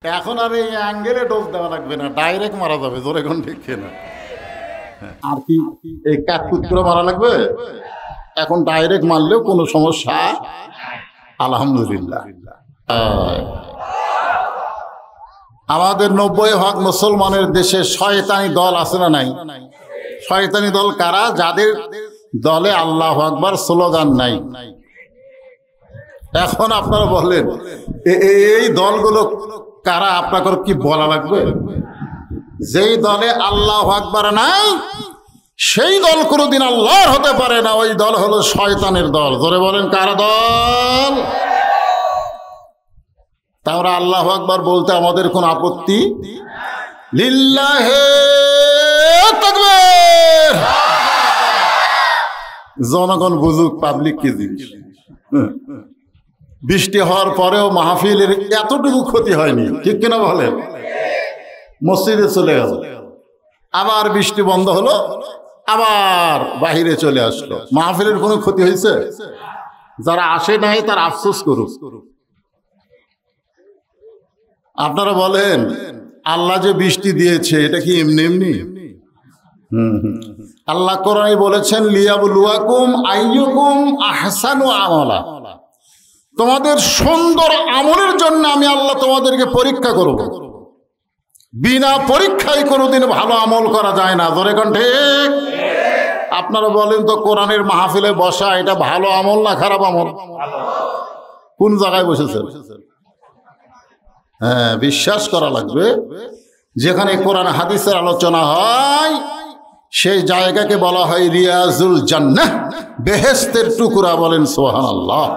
এখন আর এই অ্যাঙ্গেলে ডোজ দেওয়া লাগবে না, ডাইরেক্ট মারা যাবে। জোরে কোন ঠিক না? আর কি এই কাকুত করে মারা লাগবে? এখন ডাইরেক্ট মারলেও কোনো সমস্যা আলহামদুলিল্লাহ। আমাদের 90% মুসলমানের দেশে শয়তানি দল আছে না নাই? শয়তানি দল কারা? যাদের দলে আল্লাহু আকবার স্লোগান নাই। এখন আপনারা বলেন এই দলগুলো কারা? আপনাকে কি বলা লাগবে? যেই দলে আল্লাহু আকবার নাই সেই দল কোনোদিন আল্লাহর হতে পারে না। ওই দল হলো শয়তানের দল। জোরে বলেন কার দল? তাহলে আল্লাহু আকবার বলতে আমাদের কোন আপত্তি? লিল্লাহে তাকবীর। জনগণ বুঝুক পাবলিক কি জিনিস। বৃষ্টি হওয়ার পরেও মাহফিলের এতটুকু ক্ষতি হয়নি, ঠিক কিনা বলেন? মসজিদে চলে গেল, আবার বৃষ্টি বন্ধ হলো, আবার বাহিরে চলে আসলো। মাহফিলের কোনো ক্ষতি হয়েছে? যারা আসে নাই তার আফসোস করুক। আপনারা বলেন আল্লাহ যে বৃষ্টি দিয়েছে এটা কি এমনি এমনি? আল্লাহ কোরআনে বলেছেন লিয়াবলুয়াকুম আইয়ুকুম আহসানু আমালা। তোমাদের সুন্দর আমলের জন্য আমি আল্লাহ তোমাদেরকে পরীক্ষা করব। বিনা পরীক্ষায় কোনোদিন ভালো আমল করা যায় না। ধরে কোন ঠিক? আপনারা বলেন তো কোরআনের মাহফিলে বসা এটা ভালো আমল না খারাপ আমল? কোন জায়গায় বসেছেন? হ্যাঁ, বিশ্বাস করা লাগবে। যেখানে কোরআন হাদিসের আলোচনা হয় সেই জায়গাকে বলা হয় রিয়াজুল জান্নাহ, বেহেশতের টুকরা। বলেন সুবহানাল্লাহ।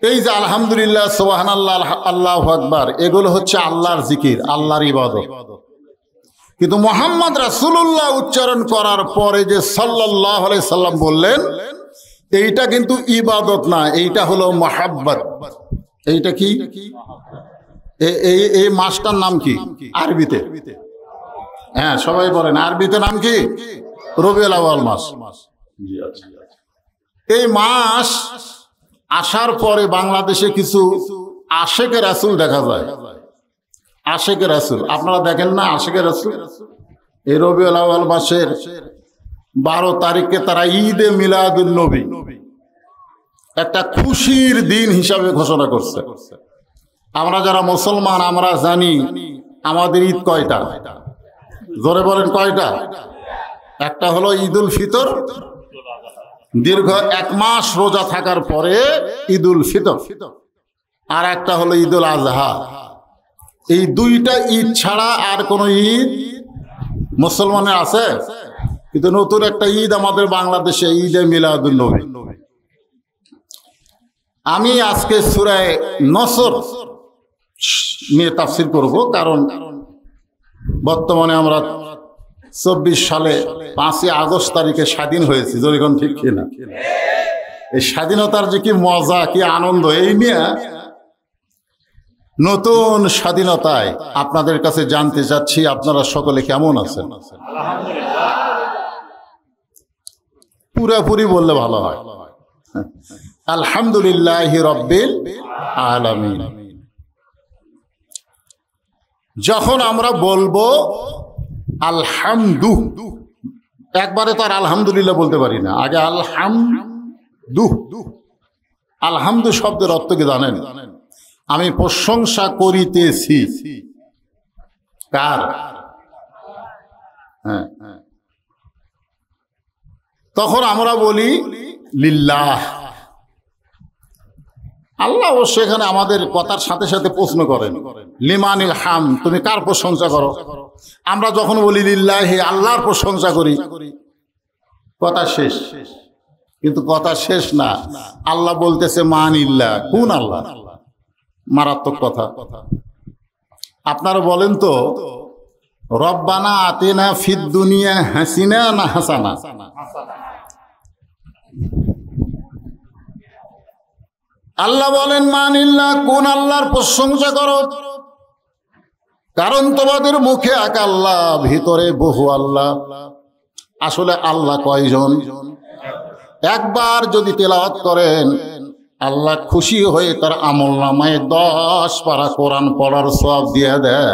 এই যে আলহামদুলিল্লাহ, সুবহানাল্লাহ, আল্লাহু আকবার, এগুলো হচ্ছে আল্লাহর জিকির, আল্লাহর ইবাদত। কিন্তু মুহাম্মদ রাসূলুল্লাহ উচ্চারণ করার পরে যে সাল্লাল্লাহু আলাইহি সাল্লাম বললেন, এইটা কিন্তু ইবাদত না, এইটা হলো মুহাব্বত। এইটা কি? এই মাসটার নাম কি আরবিতে? হ্যাঁ, সবাই বলেন আরবিতে নাম কি? রবিউল আউয়াল মাস। এই মাস আসার পরে বাংলাদেশে কিছু আশেকে রাসূল দেখা যায়। আশেকে রাসূল আপনারা দেখেন না? আশেকে রাসূল এই রবিউল আউয়াল মাসের 12 তারিখে তারা ঈদে মিলাদুন নবী একটা খুশির দিন হিসাবে ঘোষণা করছে। আমরা যারা মুসলমান আমরা জানি আমাদের ঈদ কয়টা? জোরে বলেন কয়টা? একটা হলো ঈদুল ফিতর, দীর্ঘ 1 মাস রোজা থাকার পরে ঈদুল ফিতর, আর একটা হলো ঈদুল আজহা। এই দুইটা ঈদ ছাড়া আর কোন ঈদ মুসলমানের আছে? কিন্তু নতুন একটা ঈদ আমাদের বাংলাদেশে, ঈদে মিলাদুন নবী। আমি আজকে সূরা নসর নিয়ে তাফসীর করব, কারণ বর্তমানে আমরা 24 সালে 5ই আগস্ট তারিখে স্বাধীন হয়েছি। যখন ঠিক কিনা? এই স্বাধীনতার যে কি মজা, কি আনন্দ, এই নিয়ে নতুন স্বাধীনতায় আপনাদের কাছে জানতে চাচ্ছি আপনারা সকলে কেমন আছেন? পুরাপুরি বললে ভালো হয়। আলহামদুলিল্লাহি রাব্বিল আলামিন। যখন আমরা বলবো আলহামদু, একবারে তো আর আলহামদুলিল্লাহ বলতে পারি না, আগে আলহামদু। আলহামদু শব্দের অর্থ কি জানেন? আমি প্রশংসা করিতেছি। কার? হ্যাঁ, তখন আমরা বলি লিল্লাহ। আল্লাহ সেখানে আমাদের কথার সাথে সাথে প্রশ্ন করেন লিমানিল হাম, তুমি কার প্রশংসা করো? আমরা যখন বলি লিল্লাহি, আল্লাহর প্রশংসা করি, কথা শেষ। কিন্তু কথা শেষ না, আল্লাহ বলতেছে মানিল্লাহ। কোন আল্লাহ? মারাত্মক কথা। আপনারা বলেন তো রব্বানা আতিনা ফিদ দুনিয়া হাসিনা না হাসানা? আল্লাহ বলেন মানিল্লাহ, কোন আল্লাহর প্রশংসা করো? কারণ তোমাদের মুখে এক আল্লাহ, ভিতরে বহু আল্লাহ। আসলে আল্লাহ কয়জন? একবার যদি তেলাওয়াত করেন আল্লাহ খুশি হয়ে তার আমল নামায় 10 পারা কোরআন পড়ার সওয়াব দিয়ে দেয়।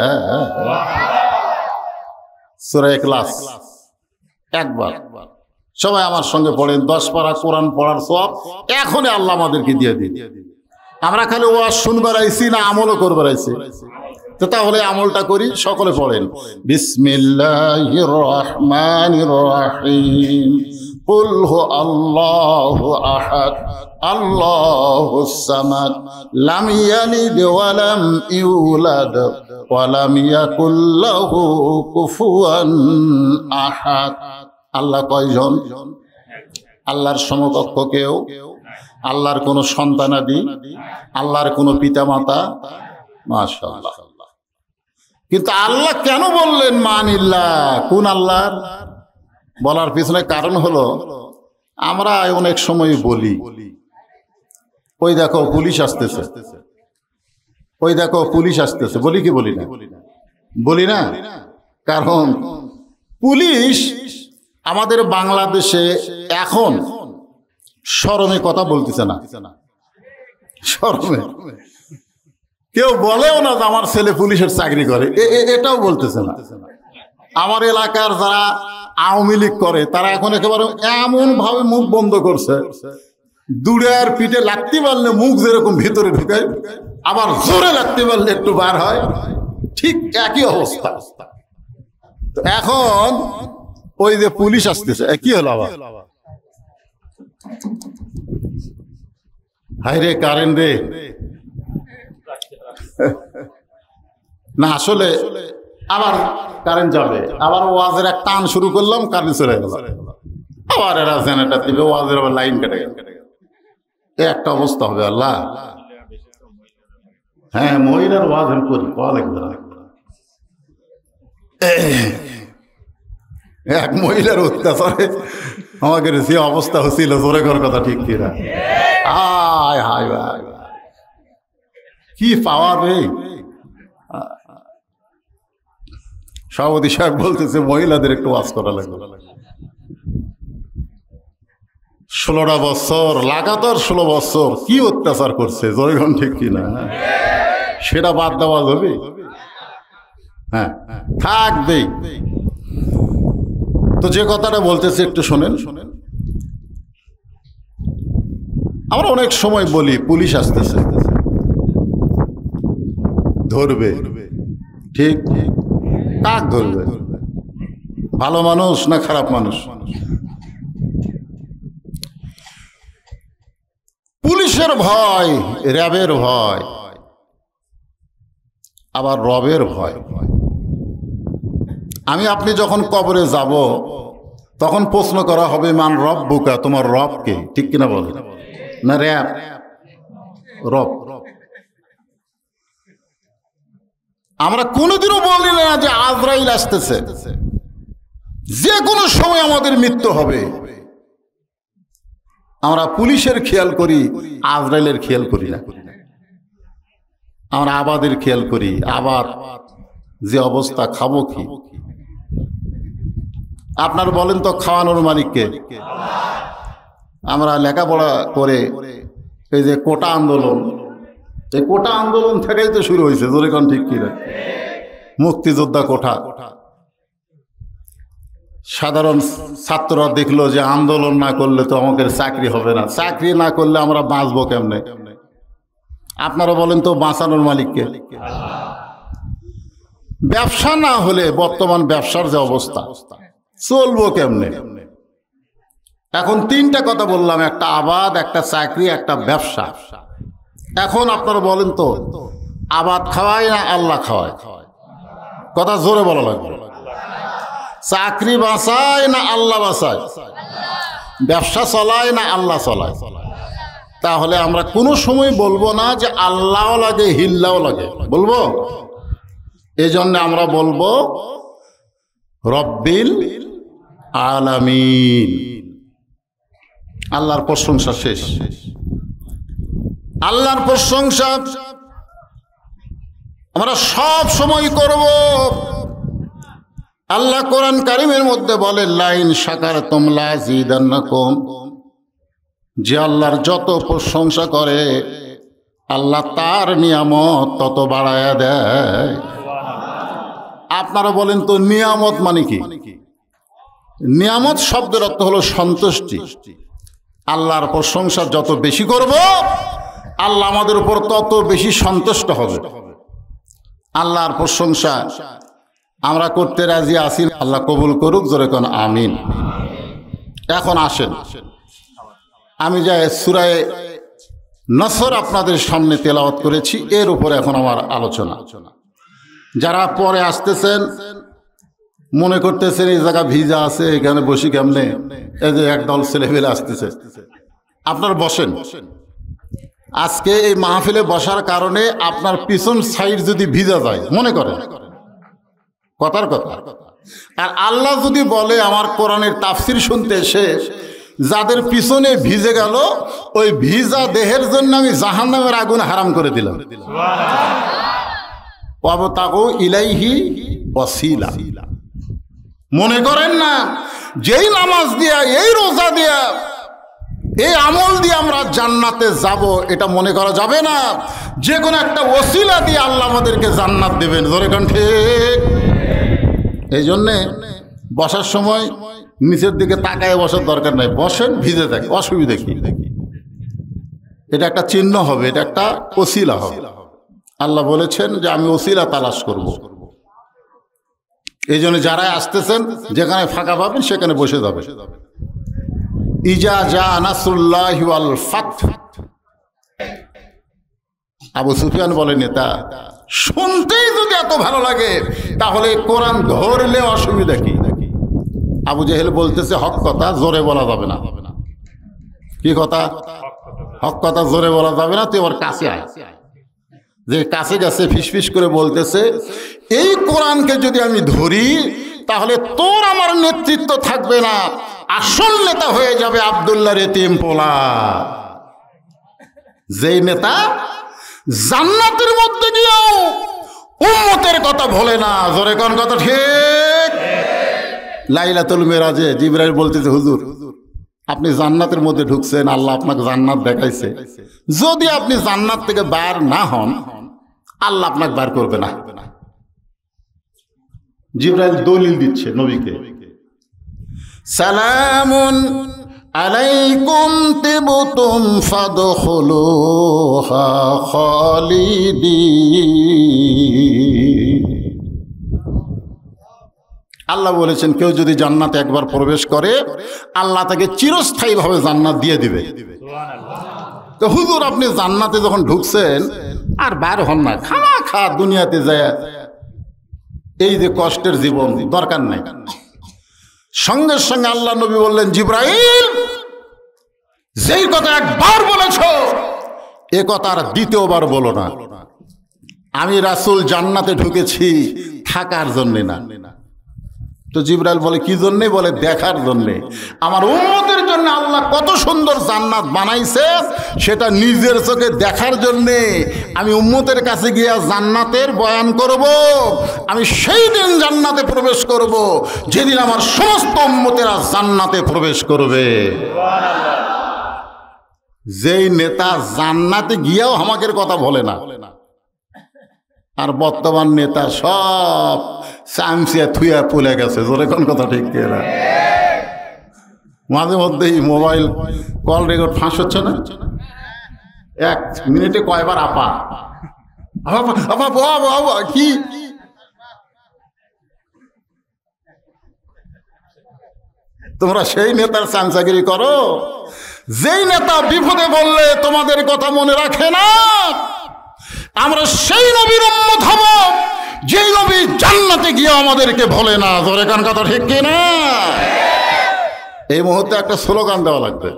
সূরা ইখলাস একবার সবাই আমার সঙ্গে পড়েন, 10 পারা কোরআন পড়ার সওয়াব এখনই আল্লাহ আমাদেরকে দিয়ে দিন। আমরা খালি ওয়াজ শুনবার আইছি না আমলও করবার আইছি? তো তাহলে আমলটা করি, সকলে পড়েন বিসমিল্লাহির রহমানির রহিম কুল হু আল্লাহু আহাদ আল্লাহুস সামাদ লাম ইয়ালিদ ওয়া লাম ইউলাদ ওয়া লাম ইয়াকুল লাহু কুফুয়ান আহাদ। আল্লাহ কয়জন? আল্লাহর সমকক্ষ কেউ? আল্লাহর কোনো সন্তানাদি? আল্লাহর কোনো পিতামাতা? মাশাআল্লাহ। কিন্তু আল্লাহ কেন বললেন মানিল্লাহ? কোন আল্লাহর বলার পিছনে কারণ হলো, আমরা অনেক সময় বলি ওই দেখো পুলিশ আসতেছে, ওই দেখো পুলিশ আসতেছে, বলি কি বলি না? বলি না। কারণ পুলিশ আমাদের বাংলাদেশে এখন শরমে কথা বলতেছে না। শরমে কেউ বলেও না যে আমার ছেলে পুলিশের চাকরি করে, এটাও বলতেছে না। আমার এলাকার যারা আওয়ামী লীগ করে তারা এখন একেবারে এমন ভাবে মুখ বন্ধ করছে, দুড়ের পিঠে লাগতে পারলে মুখ যেরকম ভিতরে ঢুকায়, আবার জোরে লাগতে পারলে একটু বার হয়, ঠিক একই অবস্থা। এখন ওই যে পুলিশ আসতেছে, কি হলো আবার? হাই রে কারেন্ট রে! না আসলে আবার কারেন্ট যাবে, আবার ওয়াজের এক টান শুরু করলাম, কারেন্ট চলে গেল, আবার এরা জেনারেটর দিবে, ওয়াজের আবার লাইন কেটে গেল। একটা অবস্থা হবে আল্লাহ। হ্যাঁ, মহিলার ওয়াজ আমি করি, কল একবার এক মহিলার অত্যাচারে আমাকে যে অবস্থা হচ্ছিল, জোরে করার কথা ঠিক কিনা? হায় হায় ভাই, কি পাওয়ার রে! সভাপতি সাহেব বলতেছে মহিলাদের একটু ওয়াজ করা লাগবে। 16টা বছর লাগাতার, 16 বছর কি অত্যাচার করছে, জয়গণ ঠিক কিনা? সেটা বাদ দেওয়া যাবে? হ্যাঁ, থাকবে। তো যে কথাটা বলতেছে একটু শোনেন। আমরা অনেক সময় বলি পুলিশ আসতেছে, ধরবে, ঠিক? কাক ধরবে? ভালো মানুষ না খারাপ মানুষ? পুলিশের ভয়, র্যাবের ভয়, আবার রবের ভয়। আমি আপনি যখন কবরে যাব তখন প্রশ্ন করা হবে মান রব্বুকা, তোমার রব কে? ঠিক কিনা বলে? না র্যাব? রব। আমরা কোনোদিনও বলি না যে আজরাইল আসতেছে, যে কোনো সময় আমাদের মৃত্যু হবে। আমরা পুলিশের খেয়াল করি, আজরাইলের খেয়াল করি না। আমরা আবাদের খেয়াল করি, আবার যে অবস্থা, খাবো কি? আপনার বলেন তো, খাওয়ানোর মালিককে? আমরা লেখাপড়া করে এই যে কোটা আন্দোলন, এই কোটা আন্দোলন থেকেই তো শুরু হয়েছে, জোরে কোন ঠিক কিনা? মুক্তিযোদ্ধা কোঠা। সাধারণ ছাত্ররা দেখলো যে আন্দোলন না করলে তো আমাদের চাকরি হবে না, চাকরি না করলে আমরা বাঁচবো কেমনে? আপনারা বলেন তো, বাঁচানোর মালিককে? ব্যবসা না হলে বর্তমান ব্যবসার যে অবস্থা, চলবো কেমনে? এখন 3টা কথা বললাম, একটা আবাদ, একটা চাকরি, একটা ব্যবসা। এখন আপনারা বলেন তো, আবাদ খাওয়ায় না আল্লাহ খাওয়ায়? কথা জোরে বলা লাগবে। চাকরি বাঁচায় না আল্লাহ বাঁচায়? ব্যবসা চলায় না আল্লাহ চলায়? তাহলে আমরা কোনো সময় বলবো না যে আল্লাহও লাগে হিল্লাও লাগে, বলবো? এই জন্য আমরা বলবো রব্বিল আলামিন। আল্লাহর প্রশংসা শেষ। আল্লাহর প্রশংসা আমরা সব সময় করব। আল্লাহ কোরআন কারিমের মধ্যে বলে, লাইন শাকারতুম লাযিদান্নাকুম, যে আল্লাহর যত প্রশংসা করে আল্লাহ তার নিয়ামত তত বাড়ায়া দেয়। আপনারা বলেন তো নিয়ামত মানে কি? নিয়ামত শব্দের অর্থ হলো সন্তুষ্টি। আল্লাহর প্রশংসা যত বেশি করব আল্লাহ আমাদের উপর তত বেশি সন্তুষ্ট হবে। আল্লাহর প্রশংসা আমরা করতে রাজি আছি, আল্লাহ কবুল করুক, জোরে কোন আমিন। এখন আসেন, আমি যা সূরা নসর আপনাদের সামনে তেলাওয়াত করেছি এর উপরে এখন আমার আলোচনা। যারা পরে আসতেছেন মনে করতেছেন এই জায়গা ভিজা আছে, এখানে বসি কেমনে, এই যে একদল ছেলেপেলে আসতেছে, আপনার বসেন। আজকে এই মাহফিলে বসার কারণে আপনার পিছন সাইড যদি ভিজা যায় মনে করেন, কথার কথা। আর আল্লাহ যদি বলে আমার কোরআনের তাফসির শুনতে এসে যাদের পিছনে ভিজে গেল, ওই ভিজা দেহের জন্য আমি জাহান্নামের আগুন হারাম করে দিলাম। ওয়াবতাগু ইলাইহি ওয়াসিলা। মনে করেন না যেই নামাজ দিয়া, এই রোজা দিয়া, এই আমল দিয়ে আমরা জান্নাতে যাব, এটা মনে করা যাবে না। যে কোনো একটা ওসিলা দিয়ে আল্লাহ আমাদেরকে জান্নাত দেবেন, ধরে কোন ঠিক। এই জন্যে বসার সময় নিচের দিকে তাকায় বসার দরকার নাই, বসেন ভিজে থাকে, অসুবিধা কি? এটা একটা চিহ্ন হবে, এটা একটা ওসিলা হবে। আল্লাহ বলেছেন যে আমি ওসিলা তালাশ করব। এই জন্য যারা আসতেছেন যেখানে ফাঁকা পাবেন সেখানে বসে যাবে। ইজা জা নাসরুল্লাহি ওয়াল ফাতহ। আবু সুফিয়ান বলেন, নেতা শুনতেই যদি এত ভালো লাগে তাহলে কোরআন ধরলে অসুবিধা কি? আবু জেহেল বলতেছে হক কথা জোরে বলা যাবে না। কি কথা? হক কথা জোরে বলা যাবে না, তুই আবার কাছে আয়। যে কাছে গেছে ফিসফিস করে বলতেছে, এই কোরআনকে যদি আমি ধরি তাহলে তোর আমার নেতৃত্ব থাকবে না, আসল নেতা হয়ে যাবে আব্দুল্লাহ এতিম পোলা। যেই নেতা জান্নাতের মধ্যে গিয়েও উম্মতের কথা ভোলে না, জোরে কোন কথা ঠিক। লাইলাতুল মেরাজে জিবরাইল বলতেছে, হুজুর আপনি জান্নাতের মধ্যে ঢুকছেন, আল্লাহ আপনাকে জান্নাত দেখাইছে, যদি আপনি জান্নাত থেকে বার না হন আল্লাহ আপনাকে বার করবে না। জিবরাইল দলিল দিচ্ছে নবীকে, সালামুন আলাইকুম তিবতুম ফাদখুলুহা খালিদিন। আল্লাহ বলেছেন কেউ যদি জান্নাতে একবার প্রবেশ করে আল্লাহ তাকে চিরস্থায়ীভাবে জান্নাত দিয়ে দিবে। তো হুজুর আপনি জান্নাতে যখন ঢুকছেন আর বার হন না, খামাখা দুনিয়াতে যায় এই যে কষ্টের জীবন, দরকার নাই। সঙ্গে সঙ্গে আল্লাহ নবী বললেন, জিবরাইল যেই কথা একবার বলেছ এ কথা আর দ্বিতীয়বার বলো না। আমি রাসূল জান্নাতে ঢুকেছি থাকার জন্যে না। তো জিবরাইল বলে কি জন্যে? বলে দেখার জন্যে। আমার উম্মতের জন্য আল্লাহ কত সুন্দর জান্নাত বানাইছে সেটা নিজের চোখে দেখার জন্যে আমি উম্মতের কাছে গিয়া জান্নাতের বয়ান করব। আমি সেই দিন জান্নাতে প্রবেশ করব যেদিন আমার সমস্ত উম্মতেরা জান্নাতে প্রবেশ করবে। যেই নেতা জান্নাতে গিয়াও আমাদের কথা বলে না, আর বর্তমান নেতা সব চামচিয়া থুয়া পুলে গেছে, জোরে কোন কথা ঠিক না? মাঝে মধ্যেই মোবাইল কল রেকর্ড ফাঁস হচ্ছে না, এক মিনিটে কয়বার আপা আপা আপা কি? তোমরা সেই নেতার চামচাগিরি করো যেই নেতা বিপদে বললে তোমাদের কথা মনে রাখে না। আমরা সেই নবীর উম্মত হব যেই নবী জান্নাতে গিয়ে আমাদেরকে ভোলে না, জোরে কান কথা ঠিক কিনা? এই মুহূর্তে একটা স্লোগান দেওয়া লাগবে,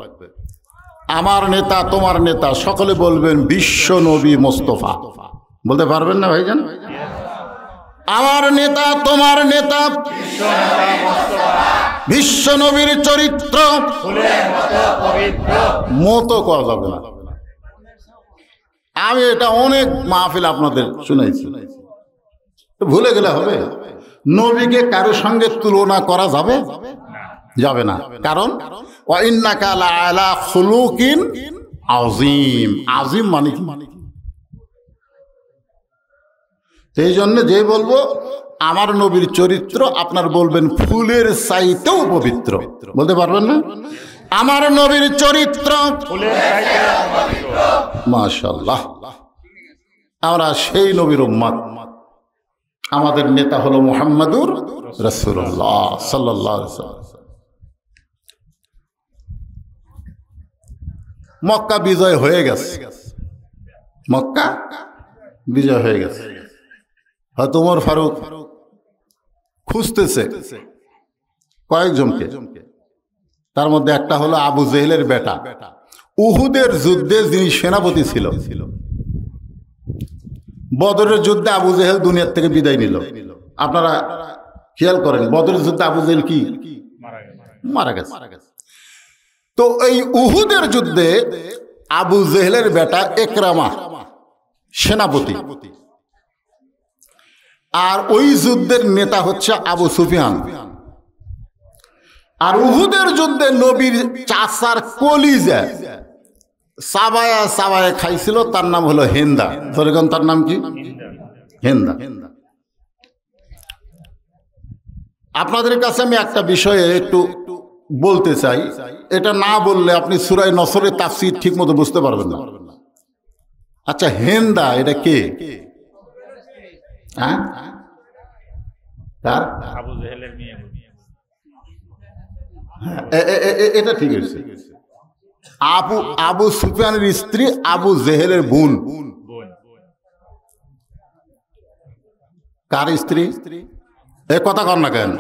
আমার নেতা তোমার নেতা, সকলে বলবেন বিশ্ব নবী মোস্তফা। বলতে পারবেন না ভাইজান? আমার নেতা তোমার নেতা বিশ্ব নবীর চরিত্র মতো করা যাবে না। আমি এটা অনেক মাহফিল আপনাদের শুনাইছি, ভুলে গেলে হবে? নবীকে কারোর সঙ্গে তুলনা করা যাবে? যাবে না। কারণ ওয়া ইন্নাকা লাআলা খুলুকিন আযীম। আযীম মানে কি? এই জন্য যে বলবো আমার নবীর চরিত্র, আপনার বলবেন ফুলের চাইতেও পবিত্র। বলতে পারবেন না? আমার নবীর চরিত্র ফুলের চাইতেও পবিত্র। মাশাআল্লাহ, আমরা সেই নবীর উম্মত। আমাদের নেতা হলো মুহাম্মাদুর রাসূলুল্লাহ সাল্লাল্লাহু আলাইহি ওয়াসাল্লাম। মক্কা বিজয় হয়ে গেছে, মক্কা বিজয় হয়ে গেছে। হয়তো ওমর ফারুক খুঁজতেছে কয়েকজনকে, তার মধ্যে একটা হলো আবু জেহেলের বেটা, উহুদের যুদ্ধে যিনি সেনাপতি ছিল। বদরের যুদ্ধে আবু জেহেল দুনিয়ার থেকে বিদায় নিল। আপনারা খেয়াল করেন, বদরের যুদ্ধে আবু জেহেল কি মারা গেছে। তো এই উহুদের যুদ্ধে আবু জেহেলের বেটা ইকরামা সেনাপতি, আর ওই যুদ্ধের নেতা হচ্ছে আবু সুফিয়ান। আর উহুদের যুদ্ধে নবীর চাচার কলিজা সাবায়া সাবায়া খাইছিল, তার নাম হলো হিন্দা। ধরেন তার নাম কি? হিন্দা। আপনাদের কাছে আমি একটা বিষয়ে একটু বলতে চাই, এটা না বললে আপনি সূরা নসরের তাফসীর ঠিক মতো বুঝতে পারবেন না। আচ্ছা, হিন্দা এটা কে? হ্যাঁ, আবু জেহেলের মেয়ে। এটা ঠিক আছে। আবু সুফিয়ানের স্ত্রী আবু জেহেলের বোন। কার স্ত্রী? এ কথা কর না কেন?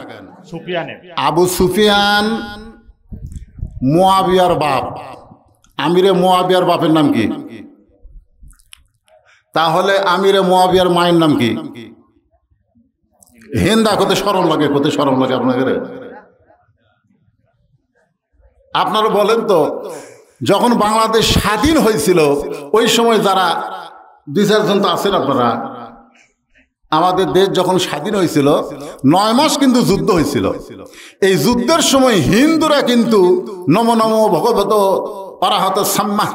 আবু সুফিয়ান মুয়াবিয়ার বাপ। আমিরে মুয়াবিয়ার বাপের নাম কি? তাহলে আমিরে মুয়াবিয়ার মায়ের নাম কি? হিন্দা। কত শরম লাগে, কত শরম লাগে আপনাদের। আপনারা বলেন তো, যখন বাংলাদেশ স্বাধীন হয়েছিল ওই সময় যারা দুই চারজন তো আছেন আপনারা, আমাদের দেশ যখন স্বাধীন হয়েছিল 9 মাস কিন্তু যুদ্ধ হয়েছিল। এই যুদ্ধের সময় হিন্দুরা কিন্তু নম নম ভগবত পারাহত সাম্মা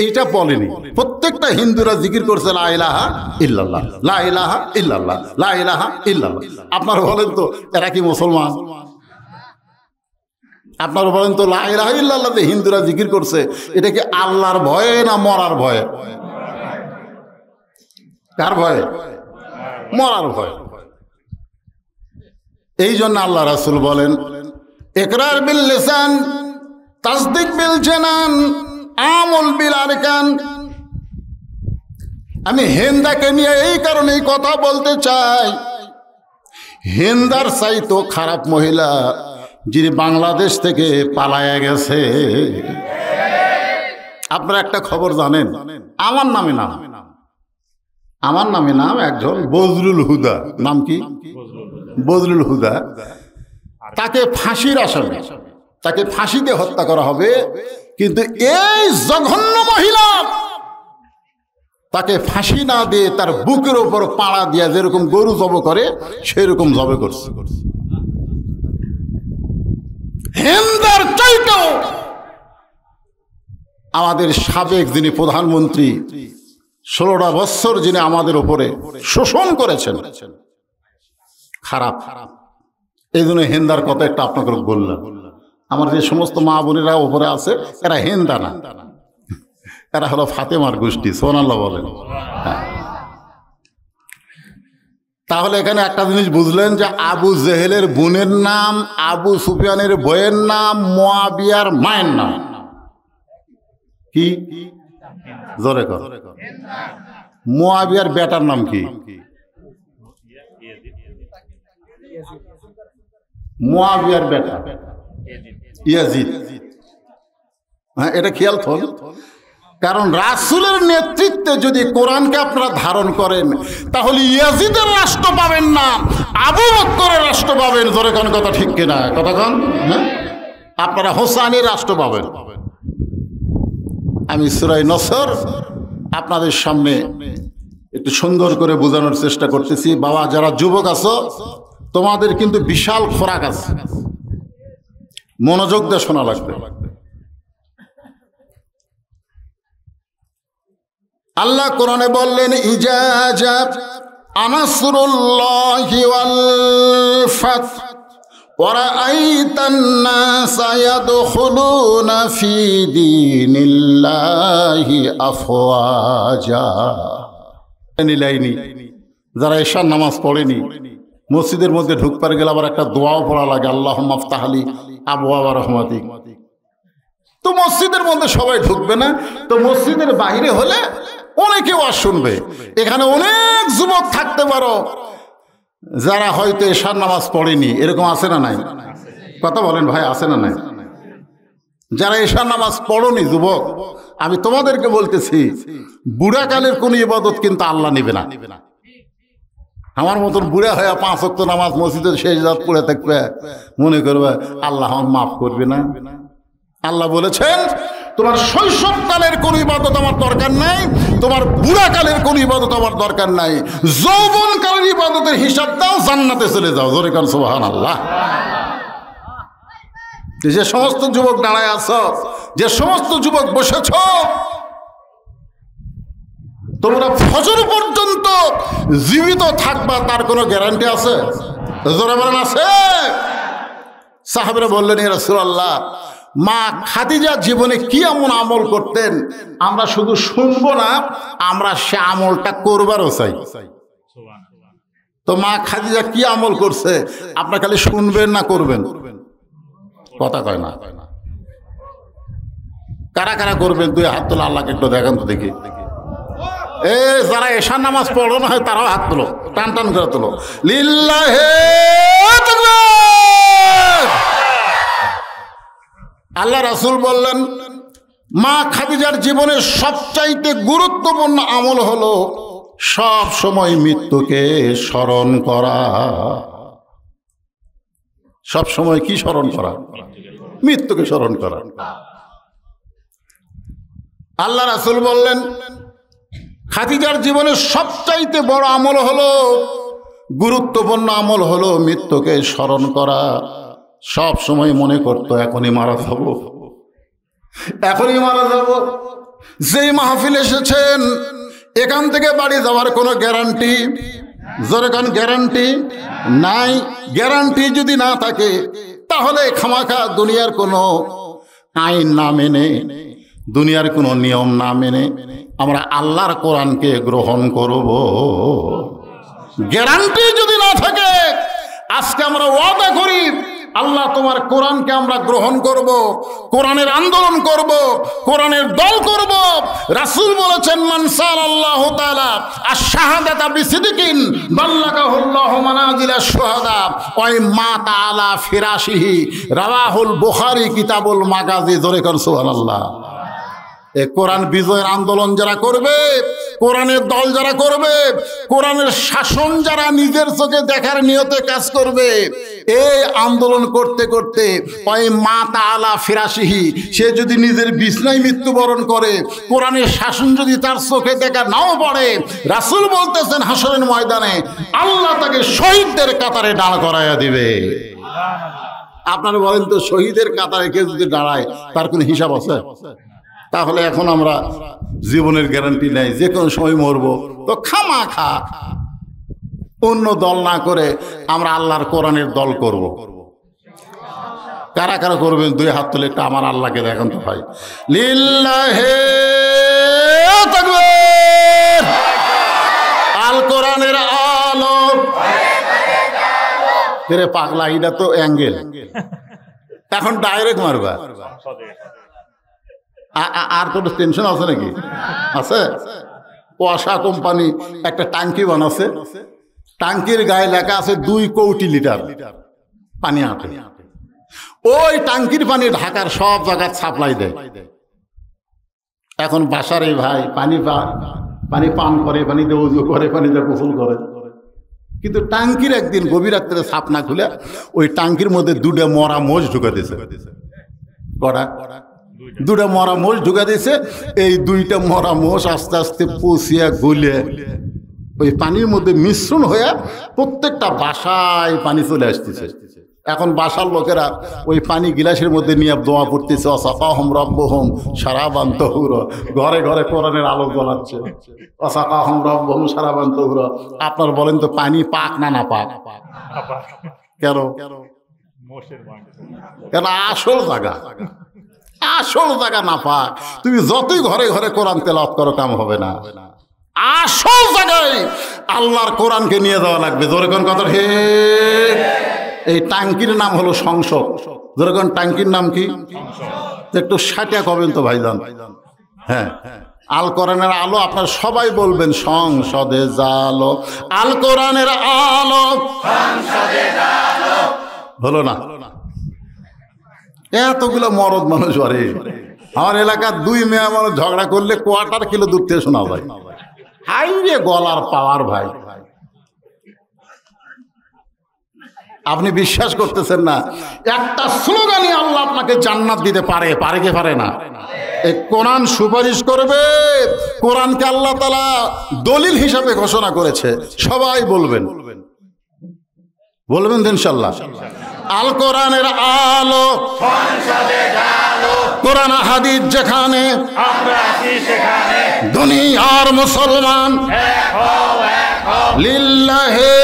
এইটা বলেনি। প্রত্যেকটা হিন্দুরা জিকির করছে লা ইলাহা ইল্লাল্লাহ, লা ইলাহা ইল্লাল্লাহ, লা ইলাহা ইল্লাল্লাহ। আপনারা বলেন তো এরা কি মুসলমান? আপনারা বলেন তো লা ইলাহা ইল্লাল্লাহ যে হিন্দুরা জিকির করছে, এটা কি আল্লাহর ভয়ে না মরার ভয়ে? কার ভয়ে? মরার ভয়। এই জন্য আল্লাহ রাসূল বলেন ইকরার বিল লিসান তাসদিক বিল জানান আমল বিল আরকান। আমি হিন্দাকে নিয়ে এই কারণেই কথা বলতে চাই, হিন্দার চাইতো খারাপ মহিলা যিনি বাংলাদেশ থেকে পালায়া গেছে। আপনারা একটা খবর জানেন? আমার নামে নাম একজন বজলুল হুদা। নাম কি? বজলুল হুদা। তাকে ফাঁসির আসামি, তাকে ফাঁসি দিয়ে হত্যা করা হবে। কিন্তু এই জঘন্য মহিলা তাকে ফাঁসি না দিয়ে তার বুকের ওপর পাড়া দিয়া যেরকম গরু জব করে সেরকম জবে করছে। হিন্দার চাইতেও আমাদের সাবেক যিনি প্রধানমন্ত্রী 16টা বছর যিনি আমাদের উপরে শোষণ করেছেন, খারাপ। এই জন্য হিন্দার কথা একটা আপনাকে বললাম। আমার যে সমস্ত মা বোনেরা উপরে আছে এরা হিন্দা না, এরা হলো ফাতেমার গোষ্ঠী। সুবহানাল্লাহ বলেন। তাহলে এখানে একটা জিনিস বুঝলেন যে আবু জেহেলের বোনের নাম, আবু সুফিয়ানের বইয়ের নাম, মুয়াবিয়ার মায়ের নাম কি? জোরে কর। মুয়াবিয়ার বেটার নাম কি? মুয়াবিয়ার বেটা ইয়াজিদ। হ্যাঁ, এটা খেয়াল থন। কারণ রাসূলের নেতৃত্বে যদি কোরআনকে আপনারা ধারণ করেন তাহলে ইয়াজিদের রাষ্ট্র পাবেন না, আবু বকরের রাষ্ট্র পাবেন। জোরে কোন কথা ঠিক কিনা? কথা কন। হ্যাঁ, আপনারা হোসাইনের রাষ্ট্র পাবেন। আমি সূরা নসর আপনাদের সামনে একটু সুন্দর করে বোঝানোর চেষ্টা করতেছি। বাবা, যারা যুবক আছো তোমাদের কিন্তু বিশাল খোরাক আছে। মনোযোগ দিয়ে শোনা লাগবে। আল্লাহ কোরআনে বললেন, ইজা আনাসরুল্লাহি ওয়াল ফাত ওয়া রাআইতান নাসা ইয়াদখুলুনা ফি দীনিল্লাহি আফওয়াজা। নিলাইনি যারা ঈশার নামাজ পড়েনি, মসজিদের মধ্যে ঢুকবার গেলে আবার একটা দোয়াও পড়া লাগে, আল্লাহুম্মা আফতাহলি আবওয়াবা রাহমাতিক। তো মসজিদের মধ্যে সবাই ঢুকবে না, তো মসজিদের বাইরে হলে অনেকে ওয়াজ শুনবে। এখানে অনেক যুবক থাকতে পারো যারা হয়তো ঈশার নামাজ পড়েনি, এরকম আছে না নাই? কথা বলেন ভাই, আছে না নাই? যারা ঈশার নামাজ পড়নি যুবক, আমি তোমাদেরকে বলতেছি, বুড়াকালের কোন ইবাদত কিন্তু আল্লাহ নেবে না। আমার মতন বুড়া হয়ে 5 ওয়াক্ত নামাজ মসজিদের শেষ রাত পড়ে থাকবে, মনে করবে আল্লাহ আমার মাফ করবে না। আল্লাহ বলেছেন, তোমার শৈশবকালের কোন ইবাদত আমার দরকার নাই, তোমার বুড়াকালের কোন ইবাদত আমার দরকার নাই, যৌবনকালের ইবাদতের হিসাব দাও, জান্নাতে চলে যাও। জোরে কান সুবহানাল্লাহ। যে সমস্ত যুবক দাঁড়ায় আছো, যে সমস্ত যুবক বসেছ, তোমরা ফজর পর্যন্ত জীবিত থাকবা তার কোনো গ্যারান্টি আছে? জোরে বলেন আছে? সাহাবীরা বললেন, ইয়া রাসূলুল্লাহ, মা খাদিজা জীবনে কি এমন আমল করতেন আমরা শুধু শুনবো না, আমরা সে আমলটা করবারও চাই। তো মা খাদিজা কি আমল করছে আপনারা খালি শুনবেন না করবেন? কথা কয় না। কারা কারা করবেন? 2 হাত তোলা, আল্লাহকে একটু দেখান তো দেখি। যারা ঈশার নামাজ পড়ো না হয় তারাও হাত তোলো, টান টান করে তোলো। লিল্লাহি তাকবীর। আল্লাহ রাসূল বললেন, মা খাদিজার জীবনের সবচাইতে গুরুত্বপূর্ণ আমল হলো সব সময় মৃত্যুকে স্মরণ করা। সব সময় কি স্মরণ করা? মৃত্যুকে স্মরণ করা। আল্লাহ রাসূল বললেন, খাদিজার জীবনের সবচাইতে বড় আমল হলো, গুরুত্বপূর্ণ আমল হলো মৃত্যুকে স্মরণ করা। সব সময় মনে করতো এখনই মারা যাব, এখনই মারা যাব। যেই মাহফিল এসেছেন, এখান থেকে বাড়ি যাওয়ার কোনো গ্যারান্টি, জোরে কান, গ্যারান্টি নাই। গ্যারান্টি যদি না থাকে তাহলে খামাখা দুনিয়ার কোনো আইন না মেনে, দুনিয়ার কোনো নিয়ম না মেনে আমরা আল্লাহর কোরআনকে গ্রহণ করব। গ্যারান্টি যদি না থাকে, আজকে আমরা ওয়াদা করি, আল্লাহ তোমার কোরআনকে আমরা গ্রহণ করব, কোরআনের আন্দোলন করব, কোরআনের দল করব। রাসূল বলেছেন, মান সাল্লাল্লাহু তাআলা আশ-শাহাদাতা বিসিদকিন বাল্লাগাহুল্লাহু মানাজিলাশ শুহাদা ওয়া মাতা আলা ফিরাশিহি। রাওয়াহুল বুখারী কিতাবুল মাগাজি। জোরে কর সুবহানাল্লাহ। এই কোরআন বিজয়ের আন্দোলন যারা করবে, কোরআনের দল যারা করবে, কোরআনের শাসন যারা নিজের চোখে দেখার নিয়তে কাজ করবে, এই আন্দোলন করতে করতে ওই মাতা আলা ফিরাশিহি, সে যদি নিজের বিছনায় মৃত্যুবরণ করে, কোরআনের শাসন যদি তার চোখে দেখা নাও পড়ে, রাসূল বলতেছেন হাসরের ময়দানে আল্লাহ তাকে শহীদদের কাতারে দাঁড় করাইয়া দিবে। আপনারা বলেন তো, শহীদের কাতারে কেউ যদি দাঁড়ায় তার কোনো হিসাব আছে? তাহলে এখন আমরা জীবনের গ্যারান্টি নাই, যে কোনো সময় মরবো। তো খামাখা অন্য দল না করে আমরা আল্লাহর কোরআনের দল করব। কারা কারা করবেন? 2 হাত তুলে একটা আমার আল্লাহকে দেখান তো ভাই। লিল্লাহি তাকবীর। আল কোরআনের আলো। রে পাগলা, এটা তো অ্যাঙ্গেল, এখন ডাইরেক্ট মারবা। আর কোনো টেনশন আছে নাকি? আছে। ওয়াসা কোম্পানি একটা ট্যাঙ্কি বানাচ্ছে, ট্যাঙ্কির গায়ে লেখা আছে 2 কোটি লিটার পানি আটে। ওই ট্যাঙ্কির পানি ঢাকার সব জায়গায় সাপ্লাই দেয়। এখন বাসার এই ভাই পানি পান করে, পানিতে উজু করে, পানিতে গোসল করে, কিন্তু ট্যাঙ্কির একদিন গভীর রাত্রে ছাপ না খুলে ওই ট্যাঙ্কির মধ্যে 2টা মরা মোষ ঢুকে দিয়েছে। কটা? 2টা মরা মোষ ঢুকে দিয়েছে। এই 2টা মরা মোষ আস্তে আস্তে পচিয়া গলে ওই পানির মধ্যে মিশ্রণ হয়ে প্রত্যেকটা বাসায় পানি চলে আসতেছে। এখন বাসার লোকেরা ওই পানি গিলাসের মধ্যে নিয়ে দোয়া পড়তেছে, অসাকাহুম রব্বুহুম শারাবান তাহুরা। ঘরে ঘরে কোরআনের আলো জ্বলাচ্ছে, অসাকাহুম রব্বুহুম শারাবান তাহুরা। আপনার বলেন তো পানি পাক না না পাক? কেন? কেন? আসল জায়গা না পাক। তুমি যতই ঘরে ঘরে কোরআন তেলাওয়াত করো কাম হবে না। আসল জায়গায় আল্লাহর কোরআনকে নিয়ে যাওয়া লাগবে। জোরে কোন কথা ঠিক? এই টাঙ্কির নাম হলো সংসদ। জোরে কোন টাঙ্কির নাম কি? একটু সাটিয়া কবেন তো ভাইজান। হ্যাঁ, আল কোরআনের আলো আপনার সবাই বলবেন সংসদে জালো, আল কোরআনের আলো হলো না? এতগুলো মরদ মানুষ আরে আমার এলাকার দুই মেয়ে মানুষ ঝগড়া করলে কোয়ার্টার কিলো দূর থেকে শোনা যায়। হাই রে গলার পাওয়ার ভাই, আপনি বিশ্বাস করতেছেন না, একটা স্লোগানই আল্লাহ আপনাকে জান্নাত দিতে পারে। পারে কি পারে না? এই কোরআন সুপারিশ করবে। কোরআনকে আল্লাহ তাআলা দলিল হিসাবে ঘোষণা করেছে। সবাই বলবেন ইনশাআল্লাহ। আল কোরআনের আলো, কোরআন হাদিস যেখানে, দুনিয়ার মুসলমান লিল্লাহে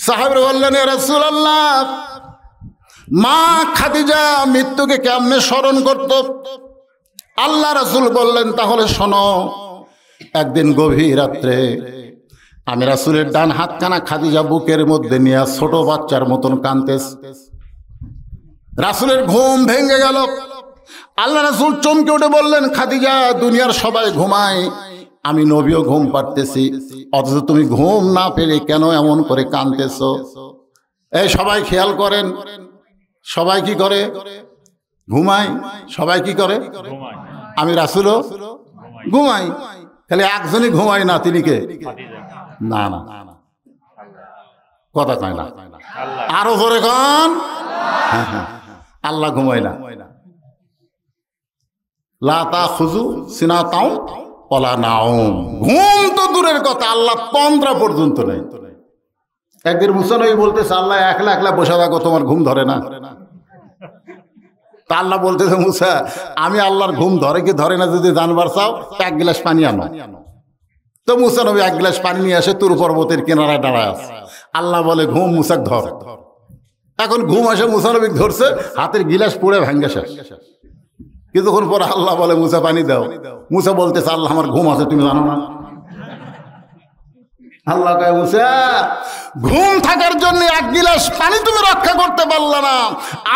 সাহাবীরা বললেন, ইয়া রাসূলুল্লাহ, মা খাদিজা মৃত্যুকে কেমনে স্মরণ করত? আল্লাহ রাসূল বললেন, তাহলে শোনো। একদিন গভীর রাত্রে আমি রাসূলের ডান হাতখানা খাদিজা বুকের মধ্যে নিয়ে ছোট বাচ্চার মতন কাঁদতেছে। রাসূলের ঘুম ভেঙে গেল। আল্লাহ রাসূল চমকে উঠে বললেন, খাদিজা, দুনিয়ার সবাই ঘুমায়, আমি নবীও ঘুম পাড়তেছি, অথচ তুমি ঘুম না পেলে কেন এমন করে কাঁদতেছো? এই সবাই খেয়াল করেন, সবাই কি করে? ঘুমায়। সবাই কি করে? আমি রাসূলও ঘুমাই। খালি একজনই ঘুমায় না, তিনি কে? না না, কথা কয় না, আরো জোরে কন। আল্লাহ ঘুমায় না। লা তাখুযু সিনাতাও ওয়ালা নাওম। ঘুম তো দূরের কথা, আল্লাহ তন্দ্রা পর্যন্ত নেই। একদিন মুসা নবী বলতেছে, আল্লাহ একলা একলা বসে থাকো, তোমার ঘুম ধরে না? তা আল্লাহ বলতেছে, মুসা, আমি আল্লাহর ঘুম ধরে কি ধরে না যদি জানবার চাও, এক গ্লাস পানি আনো। তো মুসা নবী এক গ্লাস পানি নিয়ে আসে, তুর পর্বতের কিনারায় দাঁড়ায় আছে। আল্লাহ বলে, ঘুম মুসাক ধর। এখন ঘুম আসে, মুসা নবী ধরছে, হাতের গিলাস পুড়ে ভাঙ্গে শেষ। কিছুক্ষণ পরে আল্লাহ বলে, মুসা পানি দাও। মুসা বলতেছে, আল্লাহ আমার ঘুম আছে, তুমি জানো না? আল্লাহ কয়, মুসা, ঘুম থাকার জন্য এক গিলাস পানি তুমি রক্ষা করতে পারলে না,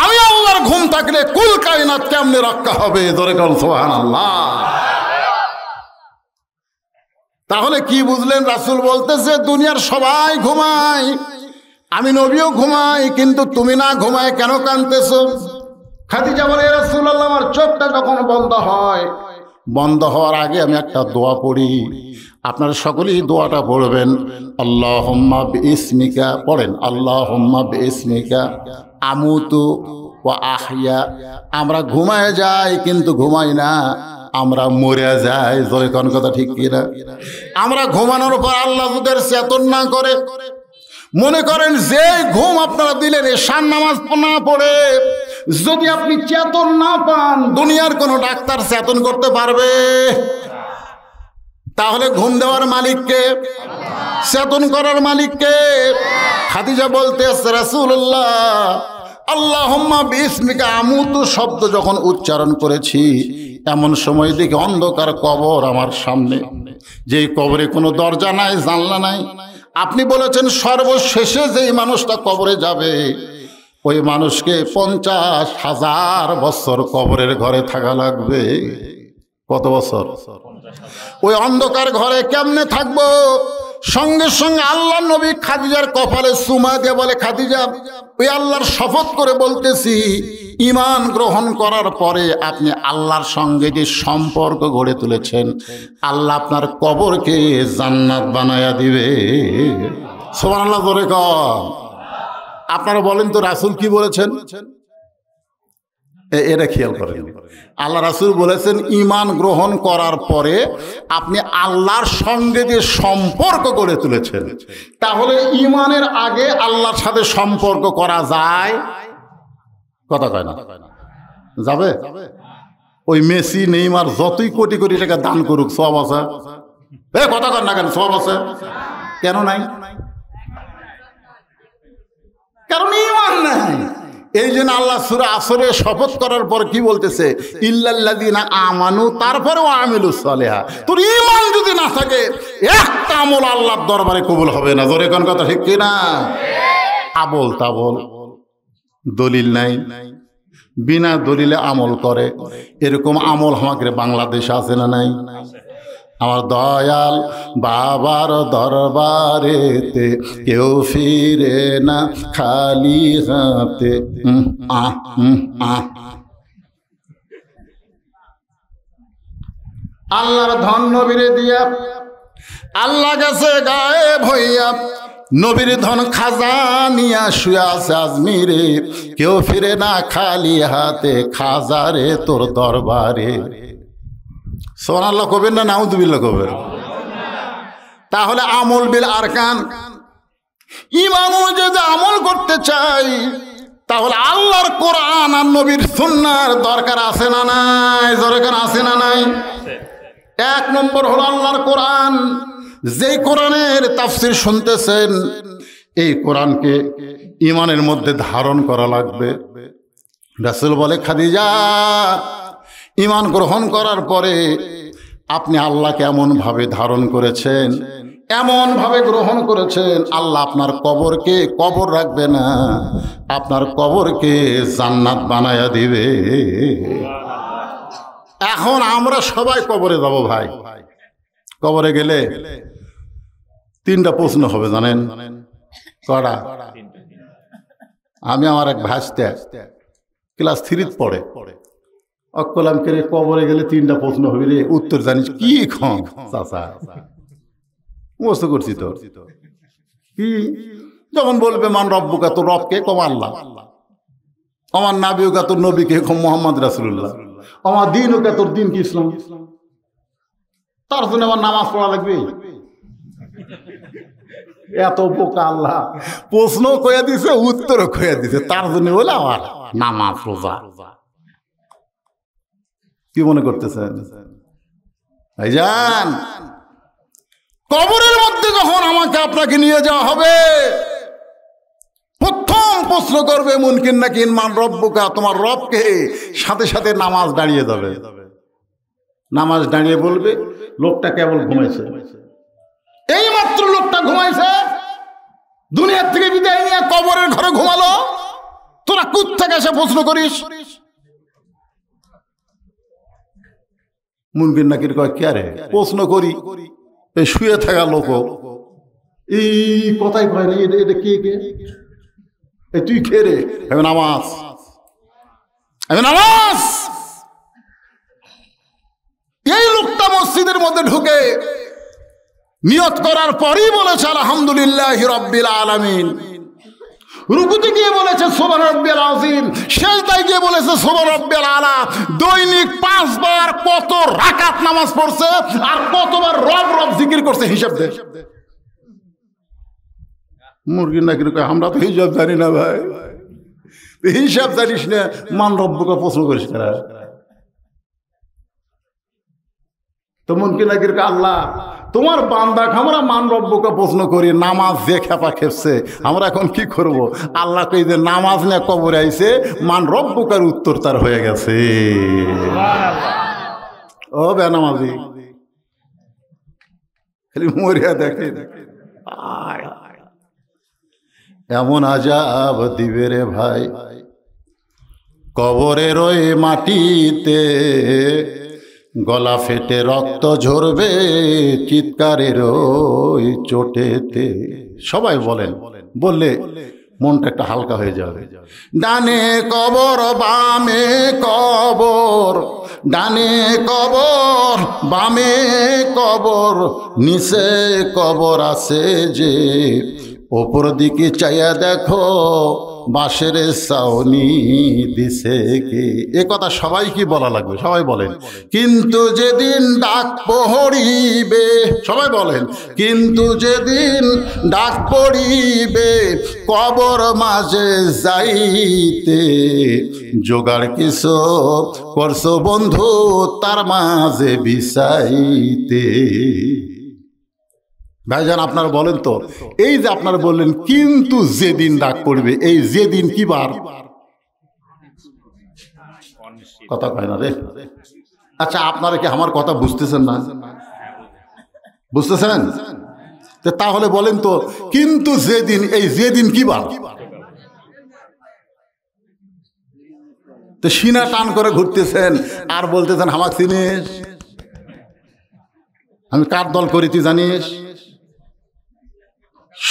আমি আল্লাহর ঘুম থাকলে কুল কায়নাত কেমনে রক্ষা হবে? জোরে কোন সুবহানাল্লাহ। তাহলে কি বুঝলেন? রাসূল বলতেছে, দুনিয়ার সবাই ঘুমায়, আমি নবীও ঘুমাই, কিন্তু তুমি না ঘুমায় কেন কাঁদতেছো? খাদিজা বলে, ইয়া রাসূলুল্লাহ, আমার চোখটা যখন বন্ধ হয়, বন্ধ হওয়ার আগে আমি একটা দোয়া পড়ি, আপনারা সকলেই দোয়াটা পড়বেন। আল্লাহুম্মা বিইসমিকা, পড়েন, আল্লাহুম্মা বিইসমিকা আমুতু ওয়া আহইয়া। আমরা ঘুমায় যাই কিন্তু ঘুমাই না, আমরা মরে যাই। জোরে কোন কথা ঠিক কিনা? আমরা ঘুমানোর পর আল্লাহ যদি চেতন না করে, মনে করেন যে ঘুম আপনারা দিলেন এশার নামাজ না পড়ে যদি আপনি চেতন না পান, দুনিয়ার কোনো ডাক্তার চেতন করতে পারবে? তাহলে ঘুম দেওয়ার মালিককে, চেতন করার মালিককে? খাদিজা বলতেছে, রাসূলুল্লাহ, আল্লাহুম্মা বিইসমিকা আমুতু শব্দ যখন উচ্চারণ করেছি, এমন সময় দেখি অন্ধকার কবর আমার সামনে, যেই কবরে কোনো দরজা নাই, জানলা নাই। আপনি বলেছেন সর্বশেষে যেই মানুষটা কবরে যাবে, ওই মানুষকে 50,000 বছর কবরের ঘরে থাকা লাগবে। কত বছর? ওই অন্ধকার ঘরে কেমনে থাকবো? সঙ্গে সঙ্গে আল্লাহ নবী খাদিজার কপালে চুমা দিয়ে বলে, খাদিজা, ওই আল্লাহর শপথ করে বলতেছি, ঈমান গ্রহণ করার পরে আপনি আল্লাহর সঙ্গে যে সম্পর্ক গড়ে তুলেছেন, আল্লাহ আপনার কবরকে জান্নাত বানায়া দিবে। সুবহানাল্লাহ, জোরে কর। আপনারা বলেন তো রাসূল কি বলেছেন? এটা খেয়াল করেন। আল্লাহ রাসূল বলেছেন ঈমান গ্রহণ করার পরে আপনি আল্লাহর সঙ্গে যে সম্পর্ক গড়ে তুলেছেন, তাহলে ঈমানের আগে আল্লাহর সাথে সম্পর্ক করা যায়? কথা কয় না, যাবে? ওই মেসি নেইমার যতই কোটি কোটি টাকা দান করুক, সওয়াব আছে? কথা কয় না কেন? সওয়াব আছে কেন নাই? কারণ ঈমান নাই। এই জন্য আল্লাহ সূরা আসরে শপথ করার পর কি বলতেছে? ইল্লাল্লাযীনা আমানু, তারপরে ওয়া আমিলুস সালিহাত। তোর ঈমান যদি না থাকে একটা আমল আল্লাহর দরবারে কবুল হবে না। জোরে কোন কথা, ঠিক কি না? আবল তাবল, দলিল নাই, বিনা দলিলে আমল করে, এরকম আমল আমাদের বাংলাদেশে আছে না নাই? আমার দয়াল বাবার দরবারেতে কেউ ফিরে না খালি হাতে। আল্লাহর ধন নবীরে দিয়া আল্লাহ গেছে গায়েব হইয়া, নবীর ধন খাজা নিয়া শুয়ে আছে আজমিরে, কেউ ফিরে না খালি হাতে খাজারে তোর দরবারে। সুবহানাল্লাহ কবেন না নাউযুবিল্লাহ কবেন? তাহলে আমল বিল আরকান, ঈমান অনুযায়ী আমল করতে চাই, তাহলে আল্লাহর কোরআন আর নবীর সুন্নাহর দরকার আছে না নাই? দরকার আছে না নাই? এক নম্বর হলো আল্লাহর কোরআন। যেই কোরআনের তাফসীর শুনতেছেন, এই কোরআনকে ঈমানের মধ্যে ধারণ করা লাগবে। রাসূল বলে, খাদিজা ঈমান গ্রহণ করার পরে আপনি আল্লাহকে এমনভাবে ধারণ করেছেন, এমনভাবে গ্রহণ করেছেন, আল্লাহ আপনার কবরকে কবর রাখবে না, আপনার কবরকে জান্নাত বানায়া দিবে। এখন আমরা সবাই কবরে যাব ভাই। কবরে গেলে তিনটা প্রশ্ন হবে, জানেন কটা? আমি আমার এক ভাইস্তে ক্লাস 3 পড়ে অকলাম করে, কবরে গেলে তিনটা প্রশ্ন হবে রে, উত্তর জানিস কি? চাচা মস্ত করছি তো কি? যখন বলবে মান রব্বুকা, তোর রবকে কম আল্লাহ, আমার নাবিউকা তোর নবীকে কম মুহাম্মদ রাসূলুল্লাহ, আমার দিন ওকে তোর দিন কি ইসলাম, তার জন্য আমার নামাজ পড়া লাগবে। এত বোকা আল্লাহ, প্রশ্ন কয়ে দিছে উত্তরও কয়ে দিছে, তার জন্য বলে আমার নামাজ রোজা। কি মনে করতেছেন ভাইজান? কবরের মধ্যে যখন আমাকে আপনাকে নিয়ে যাওয়া হবে, প্রথম প্রশ্ন করবে মুনকির নাকির মান রব্বুকা, তোমার রবকে। সাথে সাথে নামাজ দাঁড়িয়ে যাবে। নামাজ দাঁড়িয়ে বলবে, লোকটা কেবল ঘুমাইছে, এই মাত্র লোকটা ঘুমাইছে, দুনিয়ার থেকে বিদায় নিয়ে কবরের ঘরে ঘুমালো, তোরা কোত্থেকে এসে প্রশ্ন করিস? মুনকির নাকির কয়, কে রে প্রশ্ন করি? এই শুয়ে থাকা লোক এই কথাই কয় না, এটা কে কে? এই তুই খেয়ে রে? আমি নামাজ, আমি নামাজ। এই লোকটা মসজিদের মধ্যে ঢুকে নিয়ত করার পরই বলেছে আলহামদুলিল্লাহি রাব্বিল আলামিন। রুকুতে গিয়ে বলেছে সুবহান রাব্বিয়াল আযীম, সিজদায় গিয়ে বলেছে সুবহান রাব্বিয়াল আলা। দৈনিক 5 বার কত রাকাত নামাজ পড়ছে আর কতবার রব রব জিকির করছে, হিসাব দে। মুরগি নাকি আমরা তো হিসাব জানি না ভাই। হিসাব জানিস না, মান রব্বুকে প্রশ্ন করিস না। তো মুনকির নাকির আল্লাহ তোমার বান্দা আমরা মান রব্বুকে প্রশ্ন করি, নামাজ যে খেপা খেপছে, আমরা এখন কি করব? আল্লাহ কই যে নামাজ নিয়ে কবরে আইছে, মান রব্বুকার উত্তর তার হয়ে গেছে। ও বেনামাজি খালি মরিয়া দেখে, এমন আজাব দিবে রে ভাই কবরের ওই মাটিতে, গলা ফেটে রক্ত ঝরবে চিৎকারের ওই চোটেতে। সবাই বলেন, বললে মনটা একটা হালকা হয়ে যাবে। ডানে কবর বামে কবর, ডানে কবর বামে কবর, নিচে কবর আছে যে, ওপর দিকে চাইয়া দেখো বাঁশের ছাউনি দিছে কে। এ কথা সবাই কি বলা লাগবে? সবাই বলেন। কিন্তু যেদিন ডাক পড়িবে, সবাই বলেন, কিন্তু যেদিন ডাক পড়িবে কবর মাঝে যাইতে, জোগাড় কিছু করছো বন্ধু তার মাঝে বিছাইতে। ভাইজান আপনারা বলেন তো, এই যে আপনারা বললেন কিন্তু যেদিন ডাক পড়বে, এই যেদিন কি বার? কথা কয় না রে। আচ্ছা আপনারা কি আমার কথা বুঝতেছেন না? বুঝতেছেন? তাহলে বলেন তো, কিন্তু যেদিন, এই যেদিন কি বার? তো সিনা টান করে ঘুরতেছেন আর বলতেছেন আমাকে চিনিস, আমি কার দল করি তুই জানিস?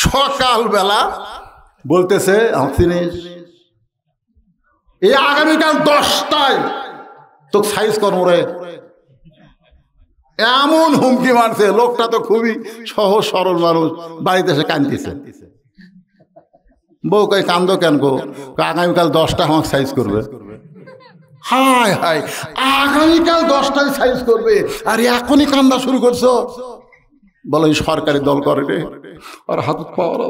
সকালবেলা বলতেছে আমাকে চিনিস, এই আগামীকাল 10টায় তোকে সাইজ করবো রে, এমন হুমকি মারছে। লোকটা তো খুবই সহজ সরল মানুষ, বাড়িতে এসে কাঁদতেছে। বউ কই কান্দো কেন গো? আগামীকাল 10টা আমাকে সাইজ করবে। হায় হায়, আগামীকাল 10টায় সাইজ করবে আর এখনই কান্দা শুরু করছো? বলো এই সরকারি দল করে রে, আর হাত পাওয়ার।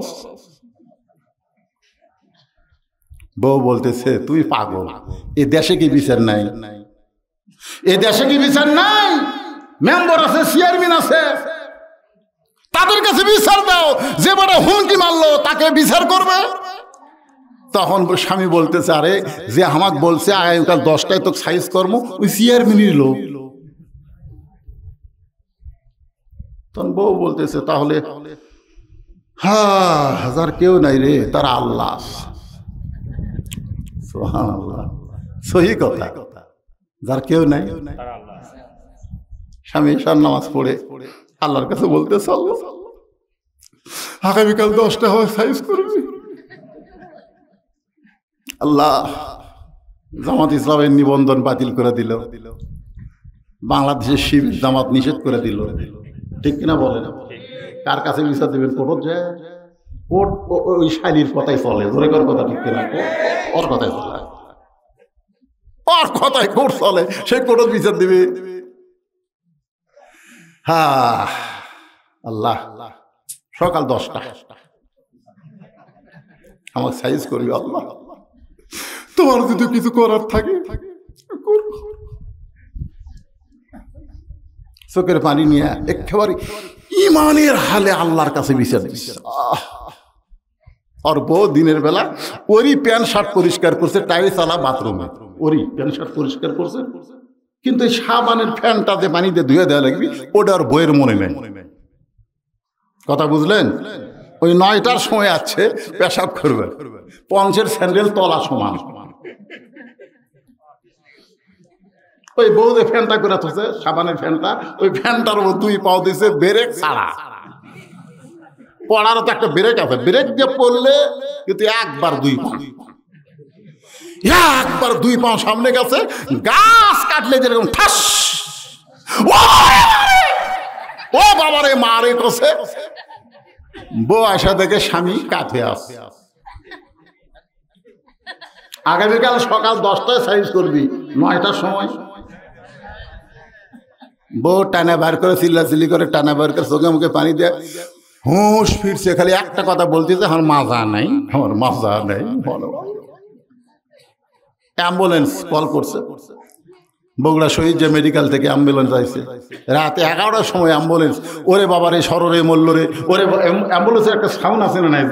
বউ বলতেছে তুই পাগল, এ দেশে কি বিচার নাই? এ দেশে কি বিচার নাই? মেম্বার আছে, চেয়ারম্যান আছে, তাদের কাছে বিচার দাও। যে বড় হুমকি মারলো তাকে বিচার করবে। তখন স্বামী বলতেছে আরে যে আমাকে বলছে আগামীকাল 10টায় তোকে সাইজ কর্ম, ওই চেয়ারম্যানের লোক। তখন বউ বলতেছে তাহলে হ্যাঁ, হাজার কেউ নাই রে, তারা আল্লাহ। সুবহানাল্লাহ, সহি কথা, যার কেউ নাই। স্বামী ঈশার নামাজ পড়ে আল্লাহর কাছে বলতেছে আল্লাহ আগামীকাল 10টা হয় সাইজ করবি। আল্লাহ জামাত ইসলামের নিবন্ধন বাতিল করে দিল, বাংলাদেশের শিবির জামাত নিষেধ করে দিল। ঠিক কিনা বলেন? কার কাছে বিচার দেবেন? কোর্ট যায়, কোর্ট ওই শালীর কথাই চলে। ধরে কর কথা, ঠিক কিনা? ওর কথাই চলে, ওর কথাই কোর্ট চলে, সে কোর্ট বিচার দিবে। হ্যাঁ আল্লাহ, সকাল 10টা আমার সাইজ করবি। আল্লাহ তোমার যদি কিছু করার থাকে চোখের পানি নিয়ে একেবারে ইমানের হালে আল্লাহর কাছে বিচার দিচ্ছে। আর বউ দিনের বেলা ওরই প্যান্ট শার্ট পরিষ্কার করছে, টাইলস আলা বাথরুমে ওরই প্যান্ট শার্ট পরিষ্কার করছে, কিন্তু এই সাবানের ফ্যানটাতে পানিতে ধুয়ে দেওয়া লাগবে, ওটা আর বইয়ের মনে নেই। কথা বুঝলেন? ওই 9টার সময় আছে পেশাব করবে, পঞ্চের স্যান্ডেল তলা সমান। ওই বউ যে ফ্যানটা করে থছে, সাবানের ফ্যানটা, ওই ফ্যানটার মধ্যে 2 পাও দিছে ব্রেক ছাড়া। পড়ারও তো একটা ব্রেক আছে, ব্রেক দিয়ে পড়লে কিন্তু একবার 2 পা, একবার 2 পা সামনে গেছে, গাছ কাটলে যেরকম ঠাস, ও বাবারে মারে কষে। বউ আসা দেখে স্বামী কাঁথে আসে। আগামীকাল সকাল 10টায় সাইজ করবি, 9টার সময়। বউ টানা বার করে, চিল্লাচিল্লি করে টানা বার করে, চোখে মুখে পানি দেয়, হুঁশ ফিরছে, খালি একটা কথা বলতেছে আমার মাজা নাই, আমার মাজা নাই। অ্যাম্বুলেন্স কল করছে, বগুড়া শহীদ যে মেডিকেল থেকে অ্যাম্বুলেন্স আসছে, রাতে 11টার সময় অ্যাম্বুলেন্স। ওরে বাবারে সররে মরল রে, ওরে অ্যাম্বুলেন্সের একটা সাউন্ড আছে না নাই,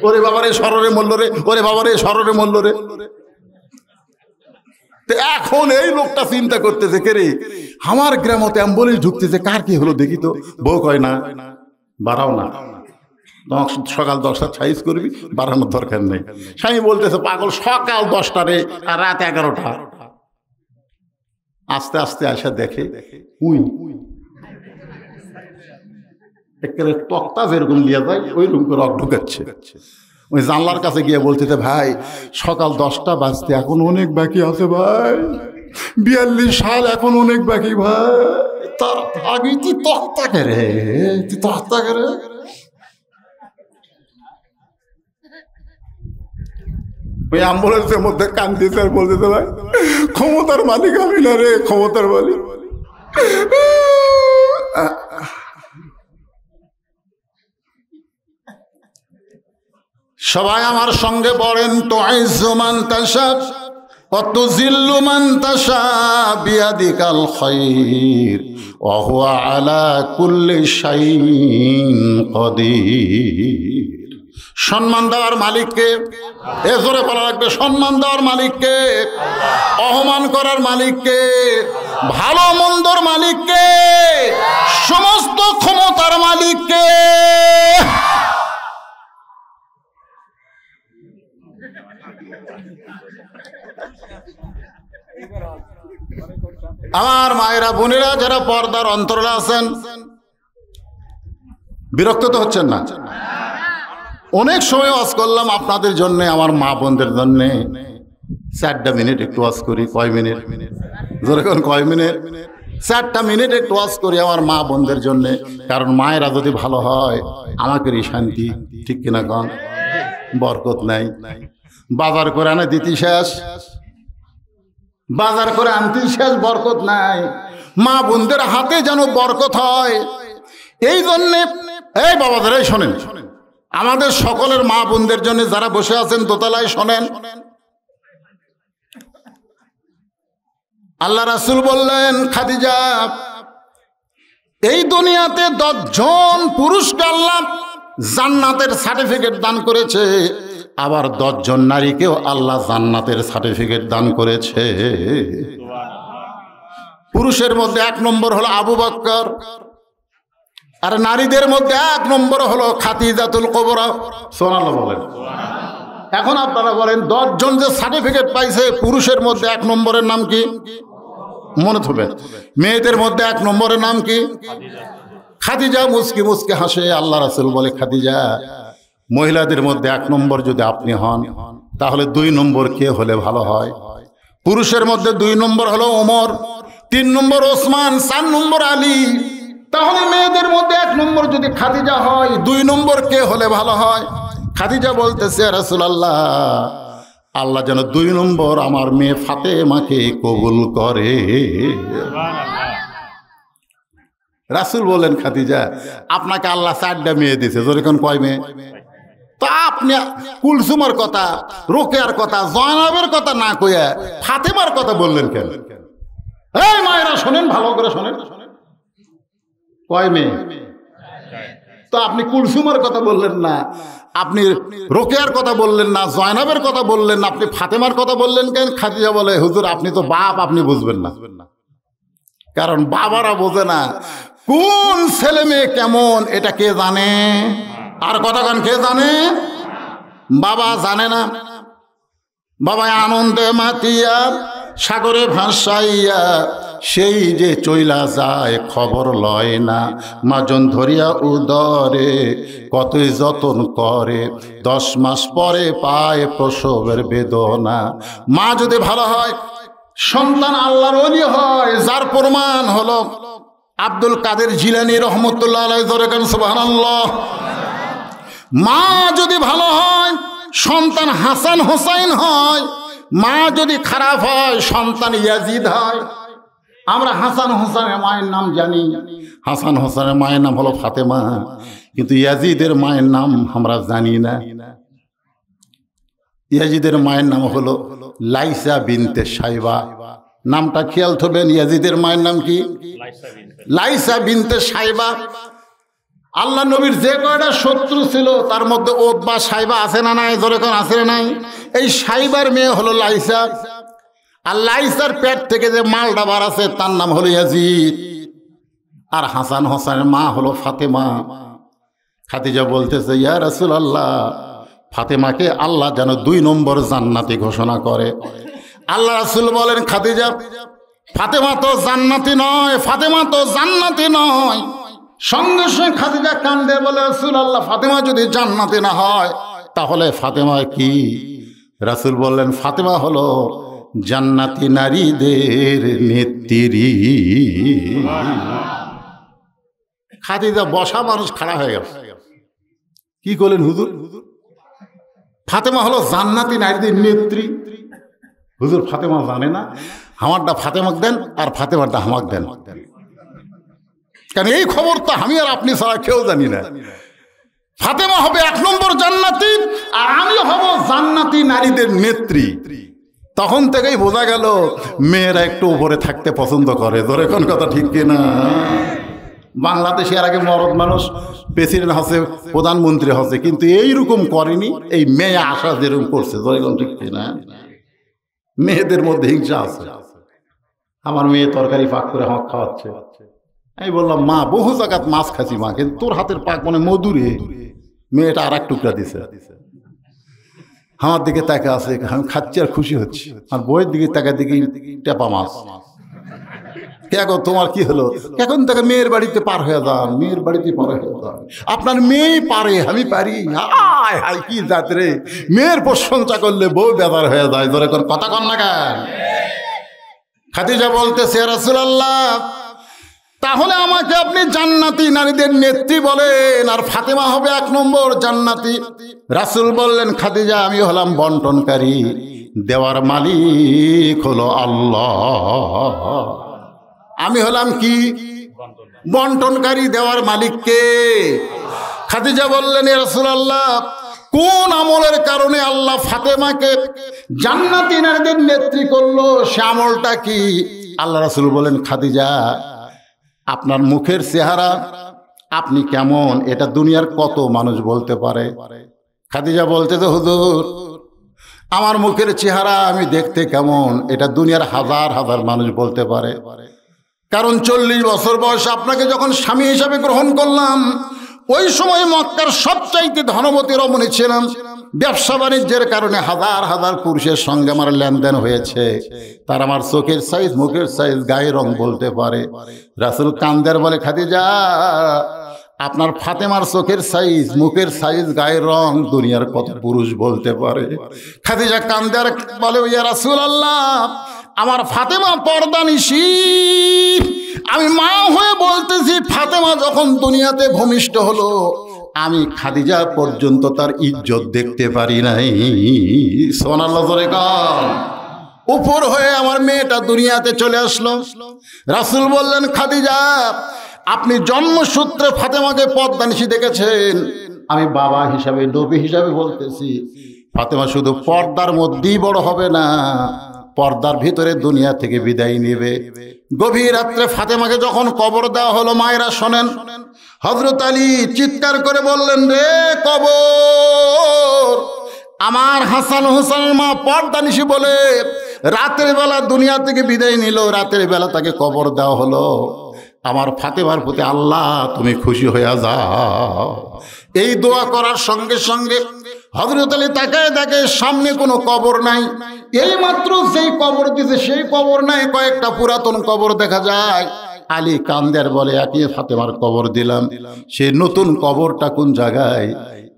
ওরে বাবারে সররে মরল রে, ওরে বাবারে সররে মরল রে। এখন এই লোকটা চিন্তা করতেছে কে রে, আমার গ্রামতে অ্যাম্বুলেন্স ঢুকতেছে, কার কি হলো দেখি তো। বউ কয় না, বাড়াও না, সকাল 10টা সাইজ করবি, বাড়ানোর দরকার নেই। স্বামী বলতেছে পাগল, সকাল 10টা রে আর রাত 11টা। আস্তে আস্তে আসা দেখে উই একেবারে তক্তা যেরকম লিয়া যায় ওই রকম করে রক ঢুকাচ্ছে। ওই জানলার কাছে গিয়ে বলতেছে ভাই সকাল 10টা বাজতে এখন অনেক বাকি আছে ভাই, 42 সাল এখন অনেক বাকি ভাই। তার আগে তুই তক্তা করে, তুই তক্তা করে। ওই অ্যাম্বুলেন্সের মধ্যে কান্দিতে আর বলতে ভাই ক্ষমতার মালিক আমি না রে, ক্ষমতার মালিক। সবাই আমার সঙ্গে বলেন, তুইজ্জু মান তাশা ওয়া তুযিল্লু মান তাশা বিয়াদিকাল খায়র ওয়া হুয়া আলা কুল্লি শাইইন কাদির। সম্মান দেওয়ার মালিককে, এ জোরে বলা লাগবে, সম্মান দেওয়ার মালিককে, অপমান করার মালিককে, ভালো মন্দর মালিককে, সমস্ত ক্ষমতার মালিককে। আমার মায়েরা বোনেরা যারা পর্দার অন্তরালে আছেন, বিরক্ত তো হচ্ছেন না? অনেক সময় ওয়াজ করলাম আপনাদের জন্য, আমার মা বোনদের জন্য। 4টা মিনিট একটু ওয়াজ করি। কয় মিনিট? যেরকম কয় মিনিট? 4টা মিনিট একটু ওয়াজ করি আমার মা বোনদের জন্য। কারণ মায়েরা যদি ভালো হয় আমাকেরই শান্তি, ঠিক কিনা কন? বরকত নাই। বাজার করে আনে দিতি শেষ, বাজার করে আনতি শেষ, বরকত নাই। মা বোনদের হাতে যেন বরকত হয়, এই জন্যে এই বাবাদের এই শোনেন, আমাদের সকলের মা বোনদের জন্য যারা বসে আছেন দোতলায় শোনেন, আল্লাহ রাসূল বললেন, খাদিজা এই দুনিয়াতে 10 জন পুরুষকে আল্লাহ জান্নাতের সার্টিফিকেট দান করেছে, আবার 10 জন নারীকেও আল্লাহ জান্নাতের সার্টিফিকেট দান করেছে। পুরুষের মধ্যে 1 নম্বর হলো আবু বকর, আর নারীদের মধ্যে 1 নম্বর হলো খাদিজাতুল কুবরা। সুবহানাল্লাহ বলেন। এখন আপনারা বলেন 10 জন যে সার্টিফিকেট পাইছে, পুরুষের মধ্যে 1 নম্বরের নাম কি? মনে থাকবে। মেয়েদের মধ্যে 1 নম্বরের নাম কি? খাদিজা। মুস্কি মুস্কি হাসে আল্লাহ রাসূল বলে, খাদিজা মহিলাদের মধ্যে 1 নম্বর যদি আপনি হন, তাহলে 2 নম্বর কে হলে ভালো হয়? পুরুষের মধ্যে 2 নম্বর হলো ওমর, 3 নম্বর ওসমান, 4 নম্বর আলী। তাহলে মেয়েদের মধ্যে 1 নম্বর যদি খাদিজা হয়, 2 নম্বর কে হলে ভালো হয়? খাদিজা বলতেছে, রাসূলুল্লাহ আল্লাহ যেন 2 নম্বর আমার মেয়ে ফাতেমাকে কবুল করে। রাসূল বলেন, খাদিজা আপনাকে আল্লাহ 4টা মেয়ে দিয়েছে, যেরকম কয় মেয়ে? তা আপনি কুলসুমের কথা, রোকেয়ার কথা, জয়নাবের কথা না কইয়া ফাতেমার কথা বললেন কেন? এই মায়েরা শোনেন, ভালো করে শোনেন, কয় মেয়ে? তো আপনি কুলসুমের কথা বললেন না, আপনি রোকেয়ার কথা বললেন না, জয়নাবের কথা বললেন না, আপনি ফাতেমার কথা বললেন কেন? খাদিজা বলে, হুজুর আপনি তো বাপ, আপনি বুঝবেন না। কারণ বাবারা বোঝে না কোন ছেলে মেয়ে কেমন, এটা কে জানে? আর কথাখান কে জানে? বাবা জানে না। বাবা আনন্দে মাতিয়া সাগরে ভাসাইয়া সেই যে চইলা যায়, খবর লয় না। মাজন ধরিয়া উদরে কতই যতন করে, 10 মাস পরে পায় প্রসবের বেদনা। মা যদি ভালো হয়, সন্তান আল্লাহর ওলি হয়, যার প্রমাণ হলো আব্দুল কাদের জিলানী রহমতুল্লাহ আলাইহি যখন সুবহানাল্লাহ। মা যদি ভালো হয়, সন্তান হাসান হোসাইন হয়। মা যদি খারাপ হয়, সন্তান ইয়াজিদ হয়। আমরা হাসান হোসেনের মায়ের নাম জানি, হাসান হোসেনের মায়ের নাম হলো ফাতেমা, কিন্তু ইয়াজিদের মায়ের নাম আমরা জানি না। ইয়াজিদের মায়ের নাম হলো লাইসা বিনতে সাইবা। নামটা খেয়াল থবেন, ইয়াজিদের মায়ের নাম কি? লাইসা বিনতে সাইবা। আল্লাহ নবীর যে কয়টা শত্রু ছিল তার মধ্যে ওতবা সাইবা আছে না নাই? যেরকম আছে না নাই? এই সাইবার মেয়ে হলো লাইসা। আর লাইসার পেট থেকে যে মালটা বার আছে তার নাম হলো ইয়াজিদ। আর হাসান হোসেনের মা হলো ফাতেমা। খাদিজা বলতেছে, ইয়া রাসূলুল্লাহ ফাতেমাকে আল্লাহ যেন 2 নম্বর জান্নাতি ঘোষণা করে। আল্লাহ রাসূল বলেন, খাদিজা ফাতেমা তো জান্নাতি নয়, ফাতেমা তো জান্নাতি নয়। সঙ্গে সঙ্গে খাদিজা কান্দে বলে, রাসূলুল্লাহ ফাতেমা যদি জান্নাতি না হয় তাহলে ফাতেমা কি? রাসূল বললেন, ফাতেমা হলো জান্নাতি নারীদের নেত্রী। খাদিজা বসা মানুষ খাড়া হয়ে গেল। কি করলেন হুজুর? ফাতেমা হলো জান্নাতি নারীদের নেত্রী। হুজুর ফাতেমা জানে না, আমারটা ফাতেমাক দেন আর ফাতেমারটা আমাক দেন, কারণ এই খবর তো আমি আর আপনি ছাড়া কেউ জানি না। ফাতেমা হবে 1 নম্বর জান্নাতি, আর আমি হব জান্নাতি নারীদের নেত্রী। তখন থেকেই বোঝা গেল মেয়েরা একটু উপরে থাকতে পছন্দ করে। ধরে কোন কথা ঠিক কিনা? বাংলাদেশে এর আগে মরদ মানুষ প্রেসিডেন্ট হচ্ছে, প্রধানমন্ত্রী হচ্ছে, কিন্তু এইরকম করেনি এই মেয়ে আশা যেরকম করছে। ধরে কোন ঠিক কিনা? মেয়েদের মধ্যে হিংসা আছে। আমার মেয়ে তরকারি পাক করে আমাকে খাওয়াচ্ছে, আমি বললাম মা বহু জায়গাত মাছ খাচ্ছি মা, কিন্তু তোর হাতের পাক মানে মধুরে। মেয়েটা আর 1 টুকরা দিছে, আমার দিকে তাকা আছে, আমি খাচ্ছি আর খুশি হচ্ছি। আর বইয়ের দিকে তাকা দেখি টেপা মাছ। কে গো তোমার কি হলো? এখন থেকে মেয়ের বাড়িতে পার হয়ে যান, মেয়ের বাড়িতে পার হয়ে যান। আপনার মেয়ে পারে, আমি পারি। হায় হায় কি জাত রে, মেয়ের প্রশংসা করলে বউ বেদার হয়ে যায়। ধরে কোন কথা কন না কেন? খাদিজা বলতেছে রাসূলুল্লাহ, তাহলে আমাকে আপনি জান্নাতি নারীদের নেত্রী বলেন, আর ফাতেমা হবে 1 নম্বর জান্নাতি। রাসূল বললেন, খাদিজা আমি হলাম বন্টনকারী, দেওয়ার মালিক হলো আল্লাহ। আমি হলাম কি? বন্টনকারী, দেওয়ার মালিক কে? খাদিজা বললেন, ইয়া রাসূলুল্লাহ, কোন আমলের কারণে আল্লাহ ফাতেমাকে জান্নাতি নারীদের নেত্রী করলো, সে আমলটা কি? আল্লাহ রাসূল বলেন, খাদিজা আপনার মুখের চেহারা, আপনি কেমন এটা দুনিয়ার কত মানুষ বলতে পারে। খাদিজা বলতে তো হুজুর আমার মুখের চেহারা আমি দেখতে কেমন এটা দুনিয়ার হাজার হাজার মানুষ বলতে পারে, কারণ 40 বছর বয়স আপনাকে যখন স্বামী হিসাবে গ্রহণ করলাম, ওই সময় মক্কার সবচাইতে ধনবতী রমণী ছিলাম। ব্যবসা বাণিজ্যের কারণে হাজার হাজার পুরুষের সঙ্গে আমার লেনদেন হয়েছে, তার আমার চোখের সাইজ, মুখের সাইজ, গায়ের রং বলতে পারে। রাসূল কান্দের বলে, খাদিজা আপনার ফাতেমার চোখের সাইজ, মুখের সাইজ, গায়ের রং দুনিয়ার কত পুরুষ বলতে পারে। খাদিজা কান্দের বলে, ইয়া রাসূলুল্লাহ আমার ফাতেমা পর্দানিশী, আমি মা হয়ে বলতেছি ফাতেমা যখন দুনিয়াতে ভূমিষ্ঠ হলো, আমি খাদিজা পর্যন্ত তার ইজ্জত দেখতে পারি নাই। সুবহানাল্লাহ জোরে কর। উপর হয়ে আমার মেয়েটা দুনিয়াতে চলে আসলো। রাসূল বললেন, খাদিজা আপনি জন্মসূত্রে ফাতেমাকে পর্দানিশী দেখেছেন, আমি বাবা হিসাবে, নবী হিসাবে বলতেছি, ফাতেমা শুধু পর্দার মধ্যেই বড় হবে না, পর্দার ভিতরে দুনিয়া থেকে বিদায় নেবে। গভীর রাত্রে ফাতেমাকে যখন কবর দেওয়া হলো, মায়েরা শোনেন, হযরত আলী চিৎকার করে বললেন, রে কবর, আমার হাসান হোসেনের মা পর্দানিশী বলে রাতের বেলা দুনিয়া থেকে বিদায় নিল, রাতের বেলা তাকে কবর দেওয়া হলো। আমার ফাতেমার প্রতি আল্লাহ তুমি খুশি হয়ে যাও। এই দোয়া করার সঙ্গে সঙ্গে হযরত আলী তাকায় দেখে সামনে কোনো কবর নাই। এই মাত্র যেই কবর দিছে সেই কবর নাই, কয়েকটা পুরাতন কবর দেখা যায়। আলী কান্দের বলে, একই ফাতেমার কবর দিলাম, সে নতুন কবরটা কোন জায়গায়?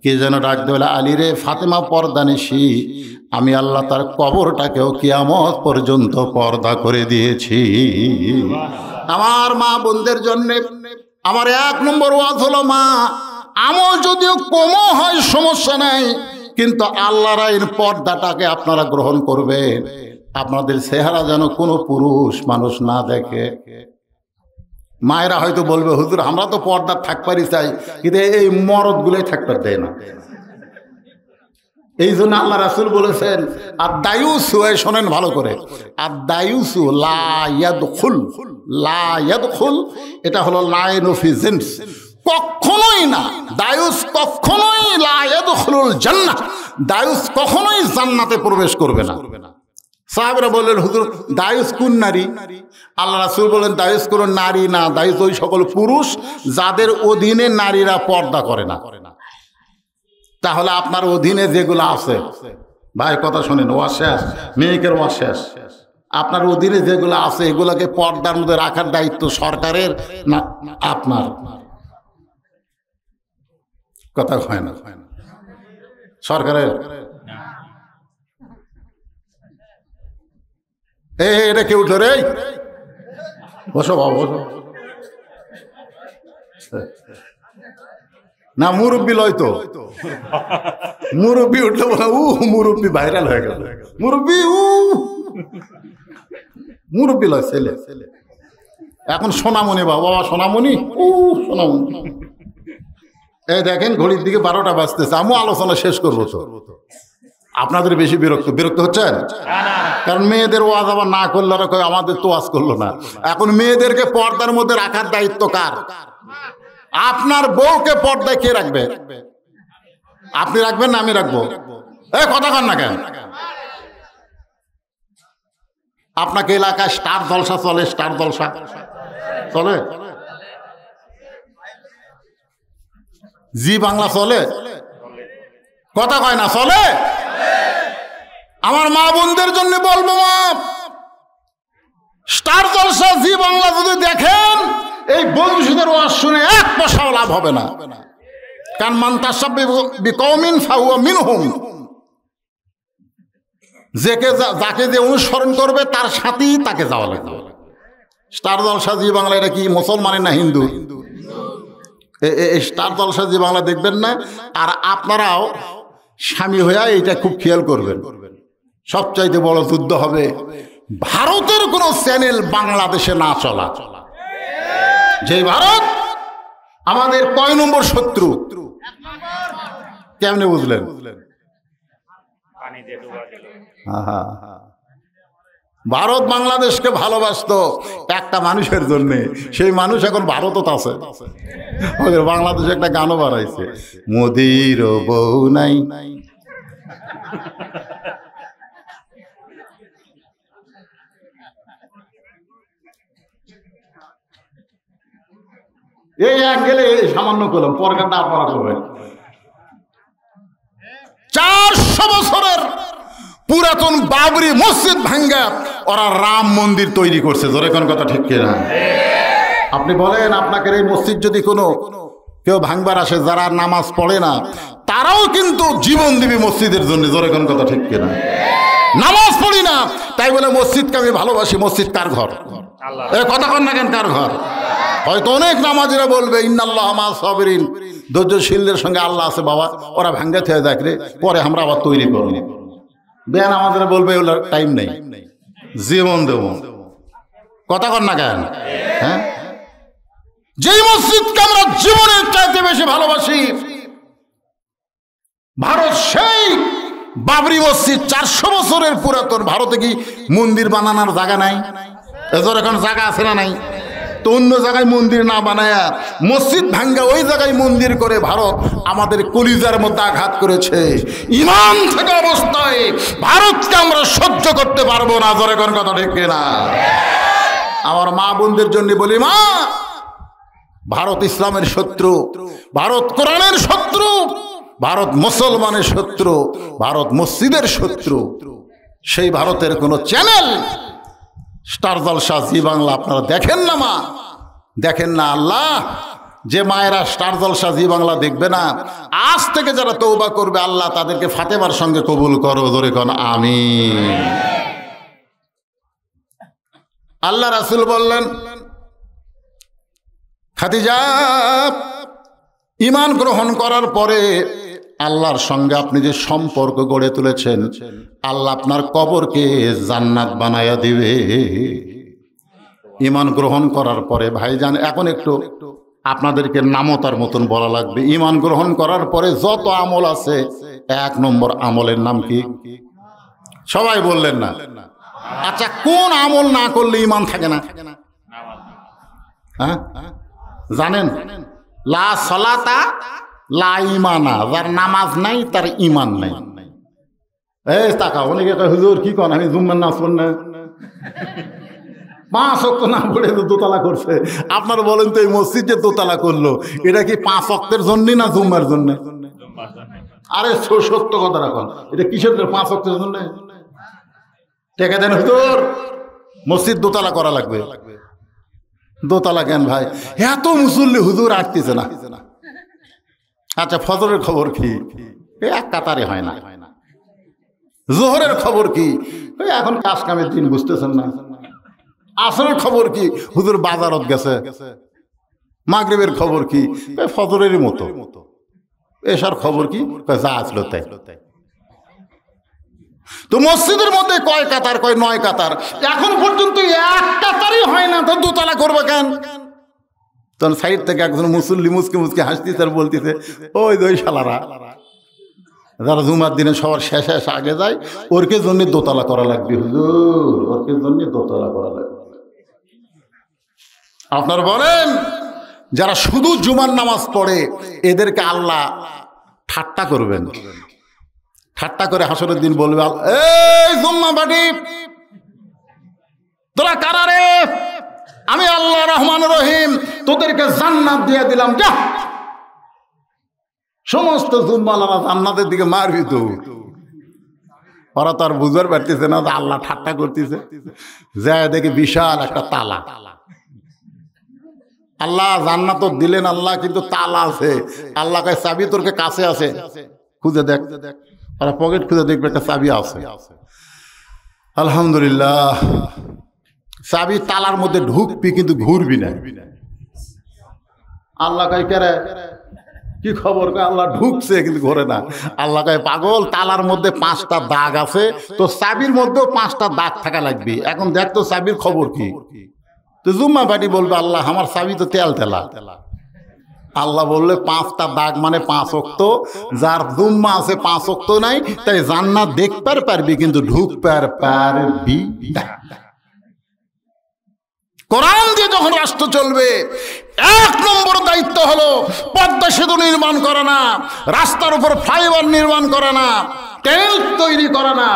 কে যেন ডাক দেবে, আলী রে ফাতেমা পর্দানিশী, আমি আল্লাহ তার কবরটাকেও কিয়ামত পর্যন্ত পর্দা করে দিয়েছি। আমার মা বোনদের জন্য আমার 1 নম্বর ওয়াজ হলো, মা আমল যদিও কমও হয় সমস্যা নাই, কিন্তু আল্লাহর আইন পর্দাটাকে আপনারা গ্রহণ করবেন। আপনাদের চেহারা যেন কোনো পুরুষ মানুষ না দেখে। মায়েরা হয়তো বলবে, হুজুর আমরা তো পর্দা থাকবারই চাই, কিন্তু এই মরদগুলোই থাকতে দেয় না। এই জন্য আল্লাহ রাসূল বলেছেন, আদ-দায়ুসু, শোনেন ভালো করে, আদ-দায়ুসু লা ইয়াদখুল, লা ইয়াদখুল এটা হলো লাইনু ফি জিনস, কখনোই না, দায়ুস কখনোই লা ইয়াদখুলুল জান্নাহ, দায়ুস কখনোই জান্নাতে প্রবেশ করবে না। সাহাবারা বললেন, হুজুর দায়ুস কোন নারী? আল্লাহ রাসূল বলেন, দায়ুস কোন নারী না, দায়ুস ওই সকল পুরুষ যাদের অধীনে নারীরা পর্দা করে না। তাহলে আপনার অধীনে যেগুলো আছে, ভাই কথা শোনেন, ওয়া শেষ, মেয়েকের ওয়া শেষ, আপনার অধীনে যেগুলো আছে এগুলোকে পর্দার মধ্যে রাখার দায়িত্ব সরকারের না আপনার? কথা হয় না, সরকারের। এটা কেউ উঠো রে, বসো বাবা, বসো। না মুরব্বী লয় তো, মুরব্বী উঠলে বলে মুরব্বী ভাইরাল হয়ে গেল, মুরব্বী মুরব্বী লয় ছেলে। এখন সোনামণি বাবা সোনামণি সোনামণি। এই দেখেন ঘড়ির দিকে 12টা বাজতেছে, আমিও আলোচনা শেষ করবো তো। আপনাদের বেশি বিরক্ত হচ্ছেন? কারণ মেয়েদের ওয়াজ আবার না করলে আমাদের তো ওয়াজ করলো না। এখন মেয়েদেরকে পর্দার মধ্যে রাখার দায়িত্ব কার? আপনার বউকে পর্দায় কে রাখবে? আপনি রাখবেন না আমি রাখবো? এই কথা কন না কেন? আপনাকে এলাকায় স্টার জলসা চলে? স্টার জলসা চলে? জি বাংলা চলে? কথা কয় না চলে? আমার মা বোনদের জন্য বলবো, মা স্টার জলসা জি বাংলা যদি দেখেন, এই বংশীদের ওয়াজ শুনে 1 পয়সাও লাভ হবে না। কারণ মান তাসাব্বাহা বিকওমিন ফাহুয়া মিনহুম, যাকে যে অনুসরণ করবে তার সাথেই তাকে যাওয়া লাগবে। স্টার জলসা জি বাংলা এটা কি মুসলমানের না হিন্দু? এই স্টার জলসা জি বাংলা দেখবেন না। আর আপনারাও স্বামী হইয়া এইটা খুব খেয়াল করবেন। সবচাইতে বড় যুদ্ধ হবে ভারতের কোন চ্যানেল বাংলাদেশে না চলা। যে ভারত আমাদের কয় নম্বর শত্রু? কেমনে বুঝলেন? ভারত বাংলাদেশকে ভালোবাসতো একটা মানুষের জন্য, সেই মানুষ এখন ভারতও আছে। বাংলাদেশে একটা গানও বাড়াইছে, মোদির বউ নাই। এই অ্যাঙ্গেলে সামান্য করলাম, পরকারটা আপনারা করবেন। 400 বছরের পুরাতন বাবরি মসজিদ ভাঙ্গা ওরা রাম মন্দির তৈরি করছে। জোরে কোন কথা ঠিক কিনা? আপনি বলেন, আপনাকে এই মসজিদ যদি কোনো কেউ ভাঙবার আসে, যারা নামাজ পড়ে না, তারাও কিন্তু জীবন দিবে মসজিদের জন্য। জোরে কোন কথা ঠিক কিনা? নামাজ পড়ি না তাই বলে মসজিদকে আমি ভালোবাসি। মসজিদ কার ঘর? এ কথা কন না কেন? কার ঘর? হয়তো অনেক নামাজিরা বলবে ইন্নাল্লাহা মা'আস সাবিরিন, ধৈর্যশীলদের সঙ্গে আল্লাহ আছে। বাবা ওরা ভাঙ্গা থেকে দেখ রে, পরে আমরা আবার তৈরি করব। বেন আমাদের বলবে ওগুলো টাইম নেই, জীবন দেব। কথা কন না কেন? হ্যাঁ, যেই মসজিদকে আমরা জীবনের চাইতে বেশি ভালোবাসি, ভারত সেই বাবরি মসজিদ 400 বছরের পুরাতন। ভারতে কি মন্দির বানানোর জায়গা নাই? এজোর এখন জায়গা আছে না নাই? তো অন্য জায়গায় মন্দির না বানায়া মসজিদ ভাঙ্গা ওই জায়গায় মন্দির করে ভারত আমাদের কলিজার মধ্যে আঘাত করেছে। ইমান থাকা অবস্থায় ভারতকে আমরা সহ্য করতে পারবো না। জোরে কোন কথা ঠিক কিনা? আমার মা বোনদের জন্য বলি, মা ভারত ইসলামের শত্রু, ভারত কোরআনের শত্রু, ভারত মুসলমানের শত্রু, ভারত মসজিদের শত্রু। সেই ভারতের কোন চ্যানেল স্টার জলসা জি বাংলা আপনারা দেখেন না? মা দেখেন না? আল্লাহ, যে মায়েরা স্টার জলসা জি বাংলা দেখবে না, আজ থেকে যারা তওবা করবে আল্লাহ তাদেরকে ফাতেমার সঙ্গে কবুল করো। জোরে কোন আমিন। আল্লাহ রাসূল বললেন, খাদিজা ঈমান গ্রহণ করার পরে আল্লাহর সঙ্গে আপনি যে সম্পর্ক গড়ে তুলেছেন, আল্লাহ আপনার কবরকে জান্নাত বানায়া দিবে। ঈমান গ্রহণ করার পরে ভাইজান, এখন একটু আপনাদেরকে নামতার মতন বলা লাগবে। ঈমান গ্রহণ করার পরে যত আমল আছে, 1 নম্বর আমলের নাম কি? সবাই বললেন না? আচ্ছা, কোন আমল না করলে ঈমান থাকে না? হ্যাঁ জানেন? লা সালাতা লা ঈমানা, যার নামাজ নাই তার ঈমান নাই। এই তাকাও, অনেকে কয় হুজুর কি কন, আমি জুম্মার নামাজ পড়ি না, 5 ওয়াক্ত না পড়ে দোতলা করছে। আপনারা বলেন তো, এই মসজিদ যে দোতলা করলো, এটা কি 5 ওয়াক্তের জন্য না জুম্মার জন্য? আরে সত্য কথা রাখুন, এটা কিসের 5 ওয়াক্তের জন্য? টেকা দেন হুজুর, মসজিদ দোতলা করা লাগবে। দোতলা কেন ভাই? এত মুসল্লি হুজুর আসতেছে না। আচ্ছা, ফজরের খবর কি? এক কাতারে হয় না। জোহরের খবর কি? এখন কাজ কামের দিন, বুঝতেছেন না। আসরের খবর কি? হুজুর বাজারত গেছে। মাগরিবের খবর কি? ফজরেরই মতো। এসার খবর কি? যা আসলো তাই। তো মসজিদের মধ্যে কয় কাতার, কয় 9 কাতার, এখন পর্যন্ত 1 কাতারই হয় না, তো দোতলা করবে কেন? তখন সাইড থেকে একজন মুসল্লি মুসকে মুসকে হাসতেছে আর বলতেছে, ওই দুই শালারা যারা জুমার দিনে সবার শেষে আগে যায়, ওরকে জন্য দোতলা করা লাগবে হুজুর, ওরকে জন্য দোতলা করা লাগবে। আপনারা বলেন যারা শুধু জুমার নামাজ পড়ে এদেরকে আল্লাহ ঠাট্টা করবেন, ঠাট্টা করে হাসরের দিন বলবে, এই জুম্মা বাটি তোরা কারা রে? আমি আল্লাহ রহমান রহিম তোদেরকে জান্নাত দিয়ে দিলাম, যা। সমস্ত জুম্মালারা জান্নাতের দিকে মারবি তো। ওরা তো আর বুঝতে পারতেছে না যে আল্লাহ ঠাট্টা করতেছে। যায় দেখে বিশাল একটা তালা। আল্লাহ জান্নাত দিলেন আল্লাহ, কিন্তু তালা আছে। আল্লাহ কয় চাবি তোরকে কাছে আছে, খুঁজে দেখ। ওরা পকেট খুঁজে দেখবে একটা চাবি আছে। আলহামদুলিল্লাহ, চাবি তালার মধ্যে ঢুকবি কিন্তু ঘুরবি না। আল্লাহ কয় কেরে কি খবর? আল্লাহ ঢুকছে কিন্তু ঘোরে না। আল্লাহ কয় পাগল, তালার মধ্যে 5টা দাগ আছে, তো চাবির মধ্যেও 5টা দাগ থাকা লাগবে। এখন দেখ তো চাবির খবর কি? তো জুম্মা পাটি বলবে, আল্লাহ আমার চাবি তো তেল তেলা। আল্লাহ বললে 5টা দাগ মানে 5 ওয়াক্ত। যার জুম্মা আছে 5 ওয়াক্ত নাই, তাই জান্নাত দেখতে পারবি কিন্তু ঢুকতে পারবি না। কোরআন দিয়ে যখন রাষ্ট্র চলবে, 1 নম্বর দায়িত্ব হলো পদ্মা সেতু নির্মাণ করা না, রাস্তার উপর ফ্লাইওভার নির্মাণ করা না, ট্রেন তৈরি করা না।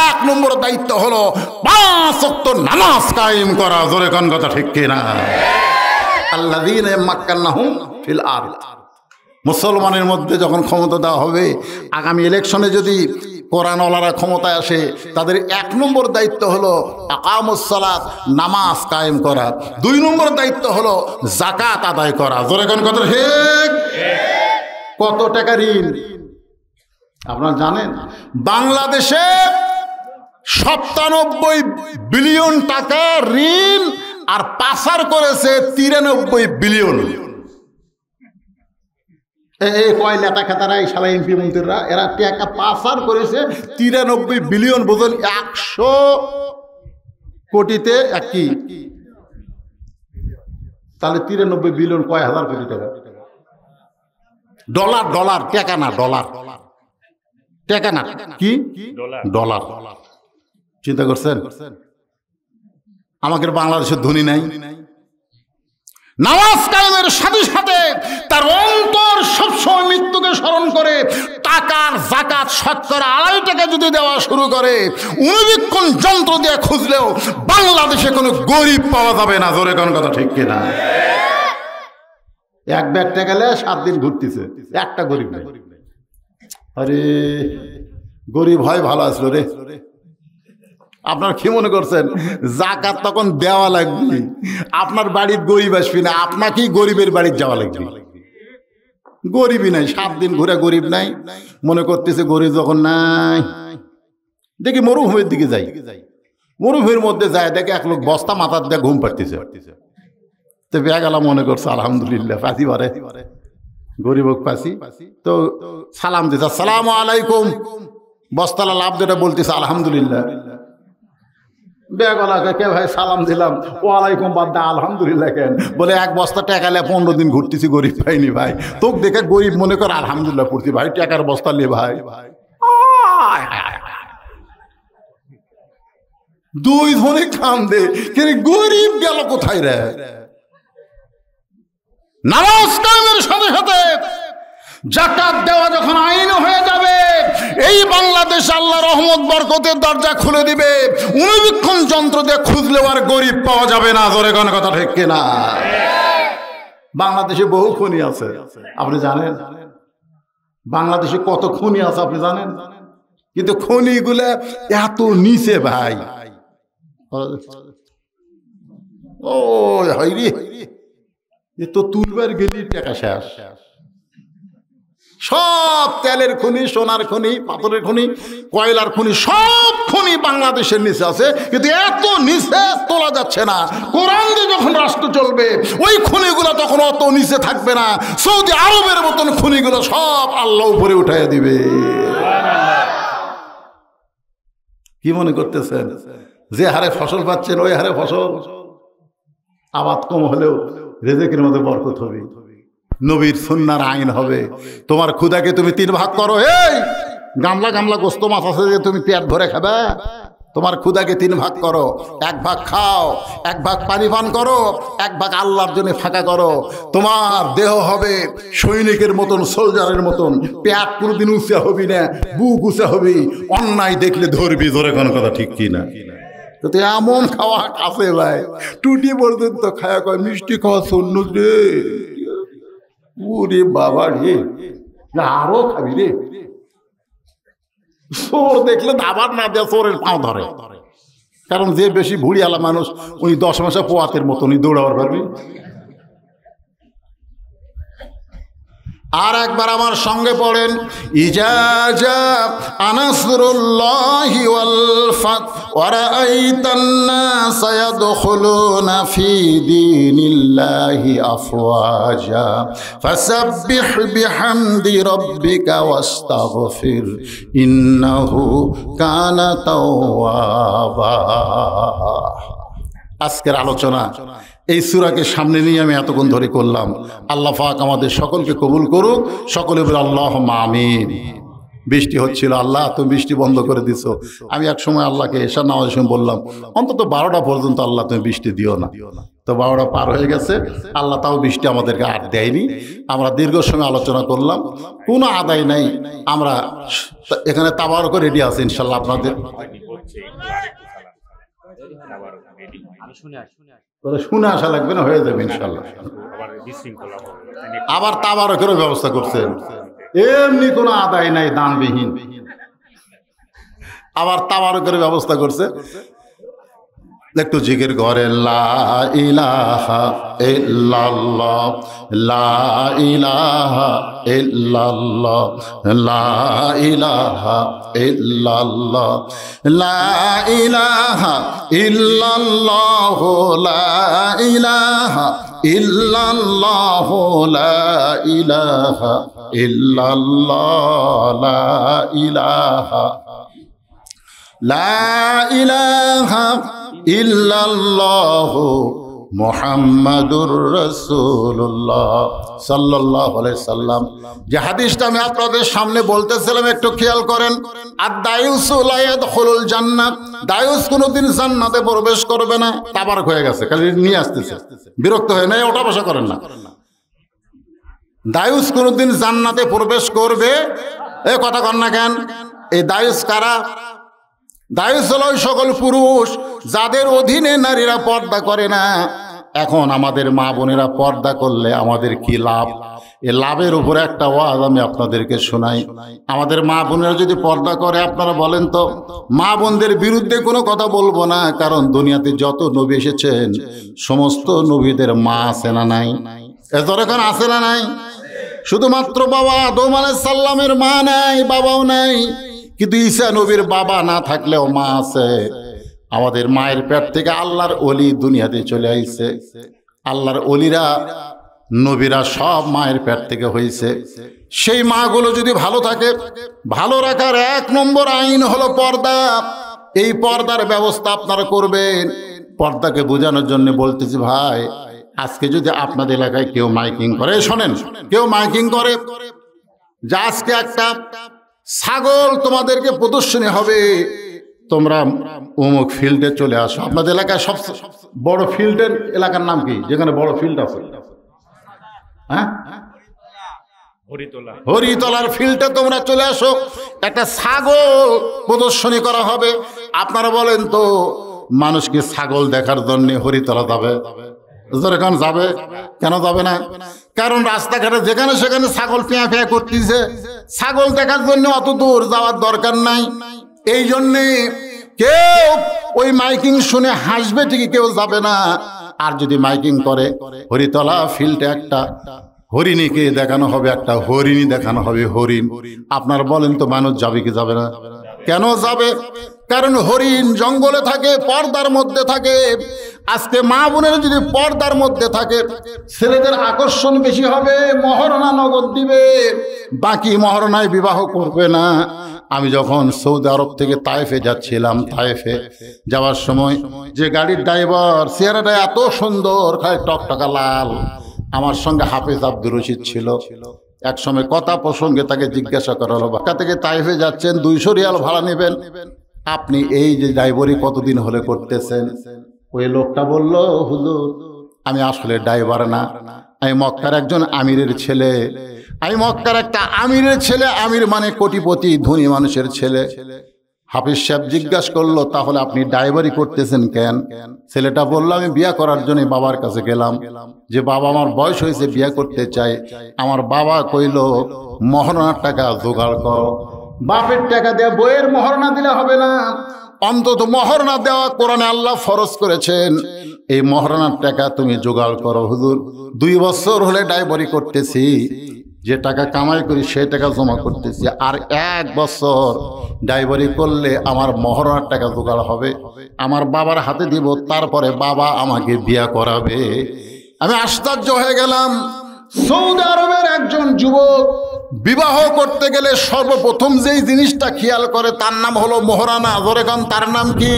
1 নম্বর দায়িত্ব হলো 5 ওয়াক্ত নামাজ কায়েম করা। জোরে কোন কথা ঠিক কিনা? আল্লাযীনা মাক্কান্নাহুম ফিল আরদ। মুসলমানের মধ্যে যখন ক্ষমতা দেওয়া হবে, আগামী ইলেকশনে যদি কোরআনওয়ালারা ক্ষমতায় আসে, তাদের 1 নম্বর দায়িত্ব হলো আকামুস সালাত, নামাজ কায়েম করা। 2 নম্বর দায়িত্ব হলো যাকাত আদায় করা। জোরে কোন কথা ঠিক? কত টাকা ঋণ আপনারা জানেন? বাংলাদেশে 97 বিলিয়ন টাকা ঋণ আর পাচার করেছে 93 বিলিয়ন। এই কয় নেতা খেতারা, এই শালা এমপি মন্ত্রীরা, এরা টাকা পাচার করেছে 93 বিলিয়ন। বোঝেন 100 কোটিতে কি? তাহলে 93 বিলিয়ন কয় হাজার কোটি টাকা? ডলার, ডলার, টাকা না, ডলার, টাকা না, কি ডলার। চিন্তা করছেন? আমাদের বাংলাদেশের ধনী নাই। নামাজ কায়েমের সাথে সাথে তার অন্তর সবসময় মৃত্যুকে স্মরণ করে টাকার যাকাত শতকরা 2.5 টাকা যদি দেওয়া শুরু করে, অনুবীক্ষণ যন্ত্র দিয়ে খুঁজলেও বাংলাদেশে কোনো গরিব পাওয়া যাবে না। জোরে কোন কথা ঠিক কিনা? 1 ব্যাগ টাকা গেলে 7 দিন ঘুরতেছে, একটা গরিব নেই। আরে গরিব হয় ভালো আসলো রে। আপনার কি মনে করছেন যাকাত তখন দেওয়া লাগবে? আপনার বাড়ির গরিব আসবি না, আপনাকেই গরিবের বাড়ির যাওয়া লাগবে। গরিবই নাই, 7 দিন ঘুরে গরিব নাই, মনে করতেছে গরিব যখন নাই। দেখি মরুভূমির দিকে যাই, মরুভূমির মধ্যে যায় দেখে এক লোক বস্তা মাথার দিয়ে ঘুম পাড়তেছে। তো বেগালা মনে করছে আলহামদুলিল্লাহ পাসি বারে, গরিব হোক পাসি। তো সালাম দিছে, আসসালামু আলাইকুম। বস্তালা লাভ যেটা বলতেছে আলহামদুলিল্লাহ। বেগলাকে কে ভাই সালাম দিলাম, ওয়ালাইকুম বাদ দা আলহামদুলিল্লাহ কেন? বলে 1 বস্তা টাকা নিয়ে 15 দিন ঘুরতেছি, গরিব পাইনি ভাই। তোকে দেখে গরিব মনে কর, আলহামদুলিল্লাহ পড়ছি ভাই, টাকার বস্তা লে ভাই। 2 জনে কাম দে, গরিব গেল কোথায় রে? নামাজ কায়েমের সাথে সাথে যাকাত দেওয়া যখন আইন হয়ে যাবে, এই বাংলাদেশ আল্লাহ রহমত বরকতের দরজা খুলে দিবে। অনুবীক্ষণ যন্ত্র দিয়ে খুঁজলেও আর গরিব পাওয়া যাবে না। জোরে কোন কথা ঠিক কিনা? বাংলাদেশে বহু খনি আছে, আপনি জানেন? বাংলাদেশে কত খনি আছে আপনি জানেন? কিন্তু খনিগুলা এত নিচে ভাই। ও হাইরে, এ তো তুলবার গেলি টাকা শেষ। সব তেলের খনি, সোনার খনি, পাথরের খনি, কয়লার খনি, সব খনি বাংলাদেশের নিচে আছে, কিন্তু এত নিচে তোলা যাচ্ছে না। কোরআন দিয়ে যখন রাষ্ট্র চলবে, ওই খনিগুলো তো তখন অত নিচে থাকবে না, সৌদি আরবের মতন খনিগুলো সব আল্লাহ উপরে উঠাইয়া দিবে। কি মনে করতেছেন যে হারে ফসল পাচ্ছেন ওই হারে ফসল আবাদ কম হলেও রিজিকের মধ্যে বরকত হবে, নবীর সুন্নাহর আইন হবে। তোমার ক্ষুধাকে তুমি 3 ভাগ করো, এই গামলা গামলা গোস্ত মাছ আছে যে তুমি পেট ভরে খাবে, তোমার ক্ষুধাকে 3 ভাগ করো, 1 ভাগ খাও, 1 ভাগ পানি পান করো, 1 ভাগ আল্লাহর জন্য ফাঁকা করো। তোমার দেহ হবে সৈনিকের মতন, সোলজারের মতন, পেট কোনোদিন উঁচা হবি না, বুক উঁচা হবি, অন্যায় দেখলে ধরবি, ধরে কোনো কথা ঠিক কিনা। তো এমন খাওয়া আছে ভাই, টুটি পর্যন্ত খাওয়া কয় মিষ্টি খাওয়া শূন্য রে, ওরে বাবা রে, আরো খাবি রে। চোর দেখলে দাবার না দেয়, চোরের পাও ধরে। কারণ যে বেশি ভুড়িয়ালা মানুষ উনি 10 মাসে পোয়াতের মতো উনি দৌড়াবার পারবি। আর একবার আমার সঙ্গে পড়েন, ইজাজা আনাসরুল্লাহি ওয়াল ফাত ওয়া রাআইতান নাস ইয়াদখুলুনা ফি দীনিল্লাহি আফওয়াজা ফাসাব্বিহ বিহামদি রাব্বিকা ওয়াস্তাগফির ইন্নাহু কানা তাওয়াবা। আজকের আলোচনা এই সূরাকে সামনে নিয়ে আমি এতক্ষণ ধরে করলাম। আল্লাহ পাক আমাদের সকলকে কবুল করুক। সকলে বলে আল্লাহুম্মা আমিন। বৃষ্টি হচ্ছিল, আল্লাহ তুমি বৃষ্টি বন্ধ করে দিছো। আমি এক সময় আল্লাহকে এশার নামাজের সময় বললাম অন্তত 12টা পর্যন্ত আল্লাহ তুমি বৃষ্টি দিও না। তো 12টা পার হয়ে গেছে, আল্লাহ তাও বৃষ্টি আমাদেরকে আর দেয়নি। আমরা দীর্ঘ সময় আলোচনা করলাম, কোনো আদায় নাই। আমরা এখানে তাবারক রেডি আছে ইনশাল্লাহ আপনাদের। শুনে আসা লাগবে না, হয়ে যাবে ইনশাল্লাহ। আবার তাবারকেরও ব্যবস্থা করছেন, এমনি কোনো আদায় নাই, দানবিহীন। আবার তাবারকের ব্যবস্থা করছে। একটু জিকির করে, লা ইলাহা ইল্লাল্লাহ, লা ইলাহা ইল্লাল্লাহ, লা ইলাহা ইল্লাল্লাহ, লা ইলাহা ইল্লাল্লাহ, লা ইলাহা ইল্লাল্লাহ, লা ইলাহা ইল্লাল্লাহ, লা ইলাহা, লা ইলাহা ইল্লাল্লাহু মুহাম্মাদুর রাসূলুল্লাহ সাল্লাল্লাহু আলাইহি সাল্লাম। যে হাদিসটা আমি আপনাদের সামনে বলতেছিলাম একটু খেয়াল করেন। আদ-দায়ুসু লা ইয়াদখুলুল জান্নাত, দায়ুস কোনোদিন জান্নাতে প্রবেশ করবে না। তাবারক হয়ে গেছে, খালি নিয়ে আসতেছে, বিরক্ত হয়ে না, ওটা বসা করেন না। দায়ুস কোনোদিন জান্নাতে প্রবেশ করবে, এ কথা কন না কেন? এই দায়ুস কারা? দায়ুস হলো সকল পুরুষ যাদের অধীনে নারীরা পর্দা করে না। এখন আমাদের মা বোনেরা পর্দা করলে আমাদের কি লাভ? এ লাভের উপরে একটা ওয়াজ আমি আপনাদেরকে শোনাই। আমাদের মা বোনেরা যদি পর্দা করে, আপনারা বলেন তো, মা বোনদের বিরুদ্ধে কোনো কথা বলবো না, কারণ দুনিয়াতে যত নবী এসেছেন সমস্ত নবীদের মা আছে না নাই? এখন আছে না নাই? শুধুমাত্র বাবা আদম আলাইহিস সালামের মা নাই, বাবাও নাই, কিন্তু ঈসা নবীর বাবা না থাকলেও মা আছে। আমাদের মায়ের পেট থেকে আল্লাহর ওলি দুনিয়াতে চলে আইছে। আল্লাহর ওলিরা, নবীরা সব মায়ের পেট থেকে হয়েছে। সেই মাগুলো যদি ভালো থাকে, ভালো রাখার 1 নম্বর আইন হলো পর্দা। এই পর্দার ব্যবস্থা আপনারা করবেন। পর্দাকে বোঝানোর জন্য বলতেছি ভাই, আজকে যদি আপনাদের এলাকায় কেউ মাইকিং করে, শোনেন, কেউ মাইকিং করে যে আজকে একটা ছাগল তোমাদেরকে প্রদর্শনী হবে, তোমরা অমুক ফিল্ডে চলে আসো। আপনাদের এলাকায় সবচেয়ে বড় ফিল্ডের এলাকার নাম কি, যেখানে বড় ফিল্ড আছে? হ্যাঁ, হরিতলার ফিল্ডে তোমরা চলে আসো, একটা ছাগল প্রদর্শনী করা হবে। আপনারা বলেন তো, মানুষ কি ছাগল দেখার জন্য হরিতলা যাবে? যখন যাবে, কেন যাবে না? কারণ রাস্তাঘাটে যেখানে সেখানে ছাগল পেঁয়া পেঁয়া করতেছে। ছাগল দেখার জন্য অত দূর যাওয়ার দরকার নাই। এই জন্যে কেউ ওই মাইকিং শুনে হাসবে ঠিকই, কেউ যাবে না। আর যদি মাইকিং করে, হরিতলা ফিল্ডে একটা হরিণীকে দেখানো হবে, একটা হরিণী দেখানো হবে, হরিণ। আপনার বলেন তো মানুষ যাবে কি যাবে না? কেন যাবে? কারণ হরিণ জঙ্গলে থাকে, পর্দার মধ্যে থাকে। আজকে মা বোনের যদি পর্দার মধ্যে থাকে, ছেলেদের আকর্ষণ বেশি হবে, মহারণা নগদ দিবে, বাকি মহারণায় বিবাহ করবে না। আমি যখন সৌদি আরব থেকে তায়েফে যাচ্ছিলাম, তায়েফে যাওয়ার সময় যে গাড়ির ড্রাইভার, চেহারাটা এত সুন্দর, খালি টকটকা লাল। আমার সঙ্গে হাফেজ আব্দুর রশিদ ছিল। এক সময় কথা প্রসঙ্গে তাকে জিজ্ঞাসা করা হলো, ঢাকা থেকে তায়েফে যাচ্ছেন, 200 রিয়াল ভাড়া নেবেন, আপনি এই যে ড্রাইভারি কতদিন হলে করতেছেন? ওই লোকটা বলল, হুজুর আমি আসলে ড্রাইভার না, আমি মক্কার একজন আমিরের ছেলে, আমি মক্কার একটা আমিরের ছেলে। আমির মানে কোটিপতি, ধনী মানুষের ছেলে। হাফিজ সাহেব জিজ্ঞাসা করলো, তাহলে আপনি ড্রাইভারি করতেছেন কেন? ছেলেটা বলল, আমি বিয়া করার জন্য বাবার কাছে গেলাম, যে বাবা আমার বয়স হয়েছে, বিয়া করতে চাই। আমার বাবা কইল, মহারণার টাকা জোগাড় করো। বাপের টাকা দিয়ে বইয়ের মহারণা দিলে হবে না, অন্তত মহারণা দেওয়া কোরআনে আল্লাহ ফরজ করেছেন, এই মহারণার টাকা তুমি জোগাড় করো। হুজুর 2 বছর হলে ড্রাইভারি করতেছি, যে টাকা কামাই করি সেই টাকা জমা করতেছি, আর 1 বছর ড্রাইভারি করলে আমার মহারণার টাকা জোগাড় হবে, আমার বাবার হাতে দিব, তারপরে বাবা আমাকে বিয়া করাবে। আমি আশ্চর্য হয়ে গেলাম। সৌদি আরবের একজন যুবক বিবাহ করতে গেলে সর্বপ্রথম যেই জিনিসটা খেয়াল করে তার নাম হলো মহারণা। ধরে গান, তার নাম কি?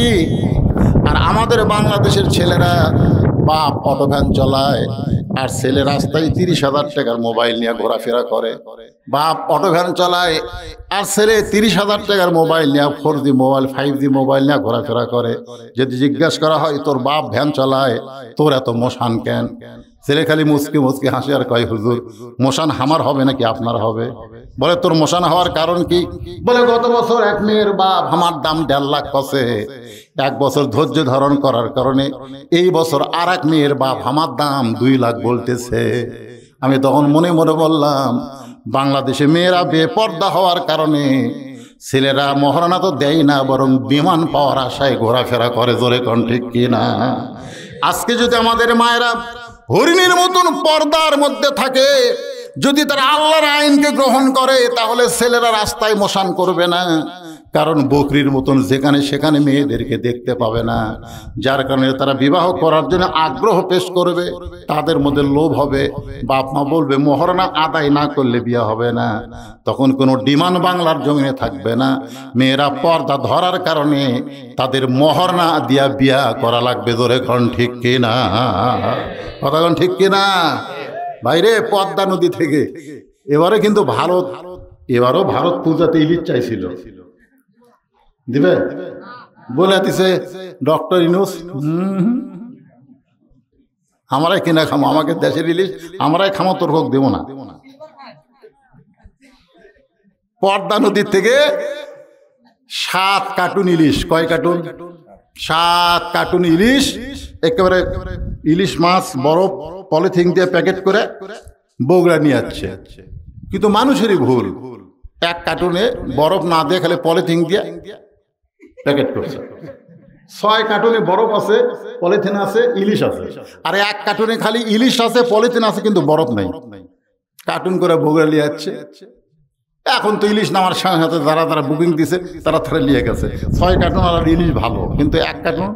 আর আমাদের বাংলাদেশের ছেলেরা, বাপ অটো ভ্যান চালায়, আর ছেলে রাস্তায় 30,000 টাকার মোবাইল নিয়ে ঘোরাফেরা করে। বাপ অটো ভ্যান চালায়, আর ছেলে 30,000 টাকার মোবাইল নিয়ে, 4G মোবাইল, 5G মোবাইল নিয়ে ঘোরাফেরা করে। যদি জিজ্ঞাসা করা হয়, তোর বাপ ভ্যান চালায়, তোর এত মোশান কেন? ছেলে খালি মুচকি মুচকি হাসি আর কয়, হুজুর মোশান আমার হবে নাকি আপনার হবে? বলে, তোর মোশান হওয়ার কারণ কি? বলে, গত বছর এক মেয়ের বাপ আমার দাম 1.5 লাখ কছে, 1 বছর ধৈর্য ধারণ করার কারণে এই বছর আর এক মেয়ের বাপ আমার দাম 2 লাখ বলতেছে। আমি তখন মনে মনে বললাম, বাংলাদেশে মেয়েরা বেপর্দা হওয়ার কারণে ছেলেরা মহারণা তো দেয় না, বরং বিমান পাওয়ার আশায় ঘোরাফেরা করে। জোরে কোন ঠিক কিনা? আজকে যদি আমাদের মায়েরা হরিণের মতন পর্দার মধ্যে থাকে, যদি তারা আল্লাহর আইনকে গ্রহণ করে, তাহলে ছেলেরা রাস্তায় মোশান করবে না, কারণ বকরির মতন যেখানে সেখানে মেয়েদেরকে দেখতে পাবে না। যার কারণে তারা বিবাহ করার জন্য আগ্রহ পেশ করবে, তাদের মধ্যে লোভ হবে। বাপ মা বলবে, মহারণা আদায় না করলে বিয়ে হবে না। তখন কোনো ডিমান্ড বাংলার জমিনে থাকবে না। মেয়েরা পর্দা ধরার কারণে তাদের মহারণা দিয়া বিয়া করা লাগবে। জোরে কোন ঠিক কিনা? কথা কোন ঠিক কিনা? বাইরে পদ্মা নদী থেকে এবারে কিন্তু এবারও ভারত পূজাতে ইলিশ চাইছিল, দিবে বলে দিছে ডক্টর ইউনূস, আমরাই কিনা খামো, আমাকে দেশের ইলিশ আমরাই খামো, তোর হোক দেব না। পদ্মা নদীর থেকে 7 কার্টুন ইলিশ, কয় কার্টুন? 7 কার্টুন ইলিশ, একেবারে ইলিশ মাছ বরফ পলিথিন দিয়ে প্যাকেট করে বগুড়া নিয়ে যাচ্ছে। কিন্তু মানুষেরই ভুল, 1 কার্টুনে বরফ না দিয়ে খালি পলিথিন দিয়ে প্যাকেট করছে। 6 কার্টুনে বরফ আছে, পলিথিন আছে, ইলিশ আছে, আর 1 কার্টুনে খালি ইলিশ আছে, পলিথিন আছে, কিন্তু বরফ নাই। কার্টুন করে বগুড়া নিয়ে যাচ্ছে। এখন তো ইলিশ নামার সাথে সাথে যারা বুকিং দিছে তারা নিয়ে গেছে। 6 কার্টুন আর ইলিশ ভালো, কিন্তু 1 কার্টুন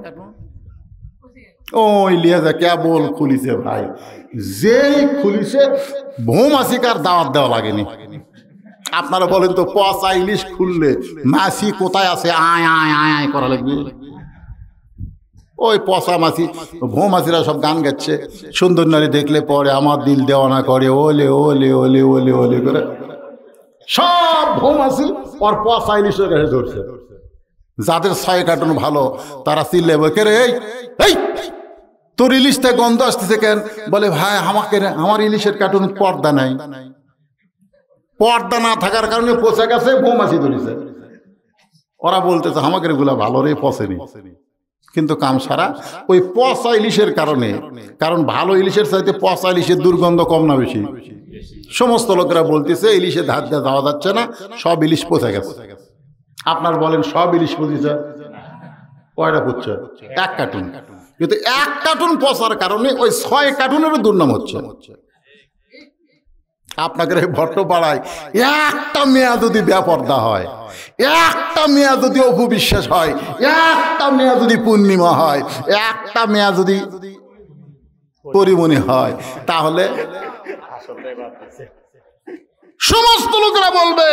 ওই লিয়ে যা কেবল খুলিছে ভাই। যেই খুলিছে ভৌমাসিকার দাওয়াত দেওয়া লাগেনি। আপনারা বলেন তো, পচা ইলিশ খুললে মাছি কোথায় আছে আয় আয় আয় আয় করা লাগবে। ওই পচা মাছি, ভৌমাছিরা সব গান গাচ্ছে, সুন্দর নারী দেখলে পরে আমার দিল দেওয়ানা করে, ওলে ওলে ওলে ওলে ওলে করে সব ভৌমাছি ওর পচা ইলিশের কাছে ধরছে। যাদের 6 কার্টুন ভালো তারা চিল্লে বকে, রে এই তোর ইলিশটা গন্ধ আসতেছে কেন? বলে, ভাই আমার ইলিশের কার্টুন পর্দা নাই, পর্দা না থাকার কারণে পচে গেছে, মৌমাছি ধরেছে। ওরা বলতেছে আমাকে এগুলা ভালো রে, পচেনি, কিন্তু কাম সারা ওই পচা ইলিশের কারণে। কারণ ভালো ইলিশের চাইতে পচা ইলিশের দুর্গন্ধ কম না বেশি? সমস্ত লোকেরা বলতেছে ইলিশে ধার দিয়ে যাওয়া যাচ্ছে না, সব ইলিশ পচে গেছে। আপনার বলেন সব ইলিশ পচেছে কয়টা পচছে? 1 কার্টুন। কিন্তু 1 কার্টুন পচার কারণে ওই 6 কার্টুনেরও দুর্নাম হচ্ছে। আপনাদের এই ভট্টপাড়ায় একটা মেয়া যদি বেপর্দা হয়, একটা মেয়া যদি অপবিশ্বাস হয়, একটা মেয়া যদি পূর্ণিমা হয়, একটা মেয়া যদি পরিমণি হয়, তাহলে সমস্ত লোকেরা বলবে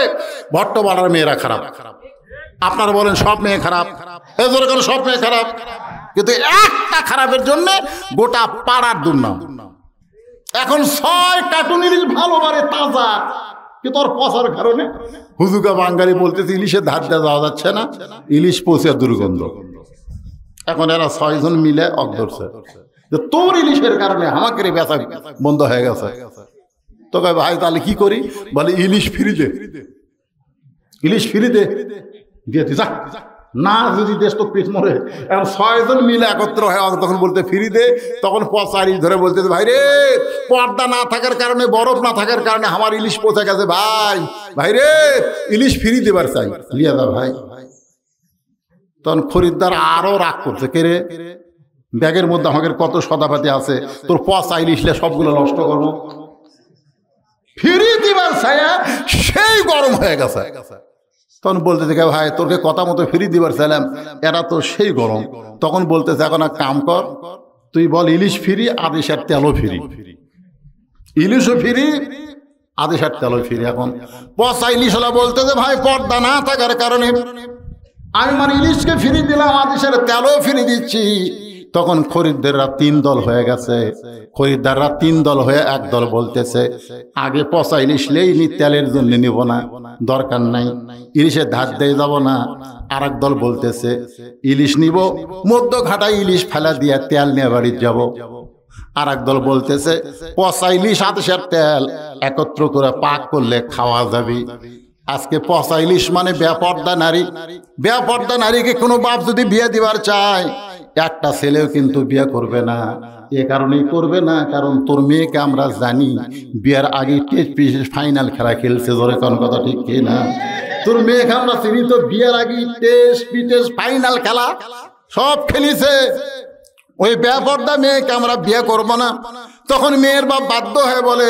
ভট্টপাড়ার মেয়েরা খারাপ। আপনারা বলেন সব মেয়ে খারাপ, সব মেয়ে খারাপ, কিন্তু একটা খারাপের জন্য গোটা পাড়ার দুর্নাম। এখন 6 কার্টুন ইলিশ ভালো বারে তাজা, কিন্তু ওর পচার কারণে হুজুকা বাঙালি বলতেছে ইলিশের ধার দিয়ে যাওয়া যাচ্ছে না, ইলিশ পচে দুর্গন্ধ। এখন এরা 6 জন মিলে অগ্রসর যে তোর ইলিশের কারণে আমাকে বেচা বন্ধ হয়ে গেছে। তো ভাই তাহলে কি করি? বলে ইলিশ ফ্রি দে, ইলিশ ফ্রি দে, দিয়ে যা না, যদি দেশ তো পেট মরে। এখন 6 জন মিলে একত্র হয়ে তখন বলতে ফ্রি দে, তখন পচা ইলিশ ধরে বলতে ভাই রে পর্দা না থাকার কারণে, বরফ না থাকার কারণে আমার ইলিশ পচে গেছে, ভাই ভাই রে ইলিশ ফ্রি দেবার চাই, লিয়া দা ভাই। তখন খরিদ্দার আরো রাগ করছে, কে রে ব্যাগের মধ্যে আমাদের কত সদাপাতি আছে, তোর পচা ইলিশলে সবগুলো নষ্ট করবো, ফ্রি দিবার ছায়া সেই গরম হয়ে গেছে। তখন বলতেছে ভাই তোকে কথা মতো ফ্রি দিবার চাইলাম, এরা তো সেই গরম। তখন বলতেছে এখন এক কাম কর, তুই বল ইলিশ ফ্রি, আদেশের তেলও ফ্রি, ইলিশও ফ্রি, আদেশের তেলও ফ্রি। এখন পচা ইলিশ হলা বলতেছে ভাই পর্দা না থাকার কারণে আমি মানে ইলিশকে ফ্রি দিলাম, আদেশের তেলও ফ্রি দিচ্ছি। তখন খরিদ্দাররা 3 দল হয়ে গেছে। খরিদ্দাররা 3 দল হয়ে এক দল বলতেছে আগে পচা ইলিশ লেইনি, তেলের জন্য নিব না, দরকার নাই, ইলিশের ধার দিয়ে যাব না। আর এক দল বলতেছে ইলিশ নিব, মধ্য ঘাটায় ইলিশ ফেলা দিয়ে তেল নিয়ে বাড়ি যাব। আর এক দল বলতেছে পচা ইলিশ আদেশের তেল একত্র করে পাক করলে খাওয়া যাবে। আজকে পচা ইলিশ মানে বেপর্দা নারী। বেপর্দা নারীকে কোনো বাপ যদি বিয়ে দিবার চায়, একটা ছেলেও কিন্তু বিয়ে করবে না। এ কারণেই করবে না, কারণ তোর মেয়েকে আমরা জানি বিয়ের আগে টেস্ট ফাইনাল খেলা খেলছে, ধরে কোন কথা ঠিক কি না? তোর মেয়েকে আমরা চিনি তো বিয়ের আগে টেস্ট ফাইনাল খেলা সব খেলিছে। ওই বেপর্দা মেয়েকে আমরা বিয়ে করবো না। তখন মেয়ের বাপ বাধ্য হয়ে বলে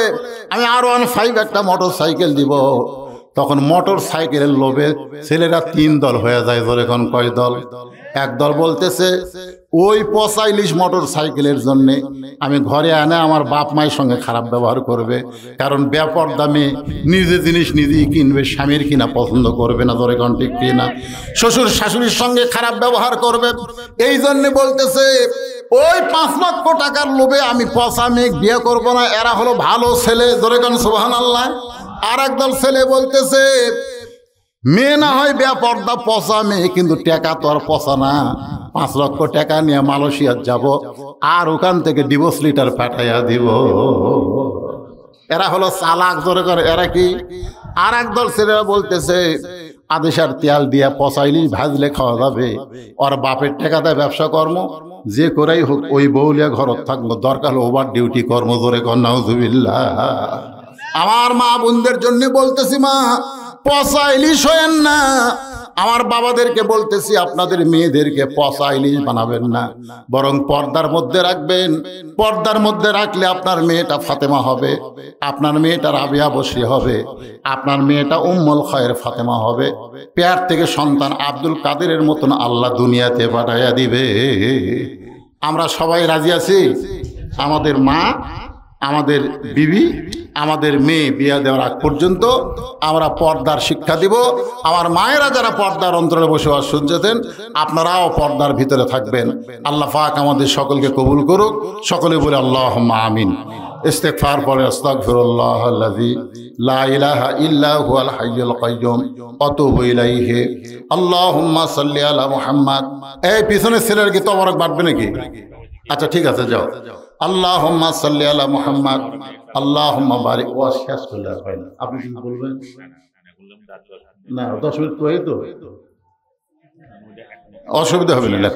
আমি R15 একটা মোটর সাইকেল দিব। তখন মোটর সাইকেলের লোভে ছেলেরা 3 দল হয়ে যায়। ধরে এখন কয় দল? এক দল বলতেছে ওই পচা ইলিশ মোটর সাইকেলের জন্য আমি ঘরে আনে আমার বাপ মায়ের সঙ্গে খারাপ ব্যবহার করবে, কারণ বেপর্দা মেয়ে নিজে জিনিস নিজেই কিনবে, স্বামীর কিনা পছন্দ করবে না, ধরে এখন ঠিক কিনা? শ্বশুর শাশুড়ির সঙ্গে খারাপ ব্যবহার করবে, এই জন্য বলতেছে ওই 5 লক্ষ টাকার লোভে আমি পচা মেয়ে বিয়ে করবো না, এরা হলো ভালো ছেলে, ধরে এখন সুবহানাল্লাহ। আর একদল ছেলে বলতেছে মেয়ে না হয় বেপর্দা পচা মেয়ে, কিন্তু টাকা তো আর পচা না, 5 লক্ষ টাকা নিয়ে মালয়েশিয়া যাব আর ওখান থেকে ডিভোর্স লিটার পাঠাইয়া দিব। এরা হলো চালাক, জোরে করে। এরা কি? আর একদল ছেলেরা বলতেছে আদেশের তেল দিয়ে পচা ইলিশ ভাজলে খাওয়া যাবে, ওর বাপের টাকা দেয় ব্যবসা কর্ম যে করেই হোক ওই বউলিয়া ঘরত থাকলো, দরকার ওভার ডিউটি কর্ম, জোরে কর নাউজুবিল্লাহ। আমার মা বোনদের জন্য বলতেছি মা পচা ইলিশ হয়েন না। আমার বাবাদেরকে বলতেছি আপনাদের মেয়েদেরকে পচা ইলিশ বানাবেন না, বরং পর্দার মধ্যে রাখবেন। পর্দার মধ্যে রাখলে আপনার মেয়েটা ফাতেমা হবে, আপনার মেয়েটা রাবিয়া বসরি হবে, আপনার মেয়েটা উম্মুল খায়ের ফাতেমা হবে। পেয়ার থেকে সন্তান আব্দুল কাদেরের মতন আল্লাহ দুনিয়াতে পাঠাইয়া দিবে। আমরা সবাই রাজি আছি? আমাদের মা, আমাদের বিবি, আমাদের মেয়ে বিয়ে দেওয়ার আগ পর্যন্ত আমরা পর্দার শিক্ষা দিব। আমার মায়েরা যারা পর্দার অন্তরে বসবাস শুনছেন, আপনারাও পর্দার ভিতরে থাকবেন। আল্লাহ পাক আমাদের সকলকে কবুল করুক। সকলে বলে আল্লাহুম্মা আমিন। ইস্তেগফার পরে আস্তাগফিরুল্লাহাল্লাযী লা ইলাহা ইল্লা হুয়াল হাইয়ুল কাইয়্যুম ওয়া আতুবু ইলাইহি। আল্লাহুম্মা সাল্লি আলা মুহাম্মাদ। এই পিছনের ছেলের কি তবরক বাড়বে নাকি? আচ্ছা ঠিক আছে, যাও। আল্লাহুম্মা সাল্লি আলা মুহাম্মাদ, আল্লাহুম্মা বারিক। ওয়া শেষ করলে হয় না, আপনি কি বলবেন? না 10 মিনিট তো এই তো অসুবিধা হবে না।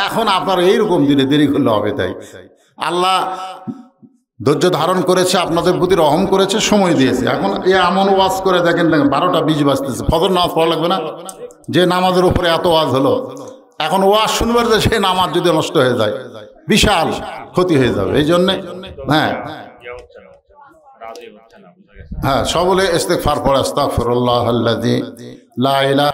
এখন আপনার এইরকম দিনে দেরি করলে হবে, তাই আল্লাহ ধৈর্য ধারণ করেছে, আপনাদের প্রতি রহম করেছে, সময় দিয়েছে। এখন এমন ওয়াজ করে দেখেন না 12টা 20 বাজতেছে, ফজর নামাজ পড়া লাগবে না? যে নামাজের উপরে এত ওয়াজ হলো, এখন ওয়াজ শুনবার যে সেই নামাজ যদি নষ্ট হয়ে যায় বিশাল ক্ষতি হয়ে যাবে। এই জন্যে হ্যাঁ হ্যাঁ, সকলে ইস্তিগফার পড়ে আস্তাগফিরুল্লাহ আল্লাযী লা ইলাহা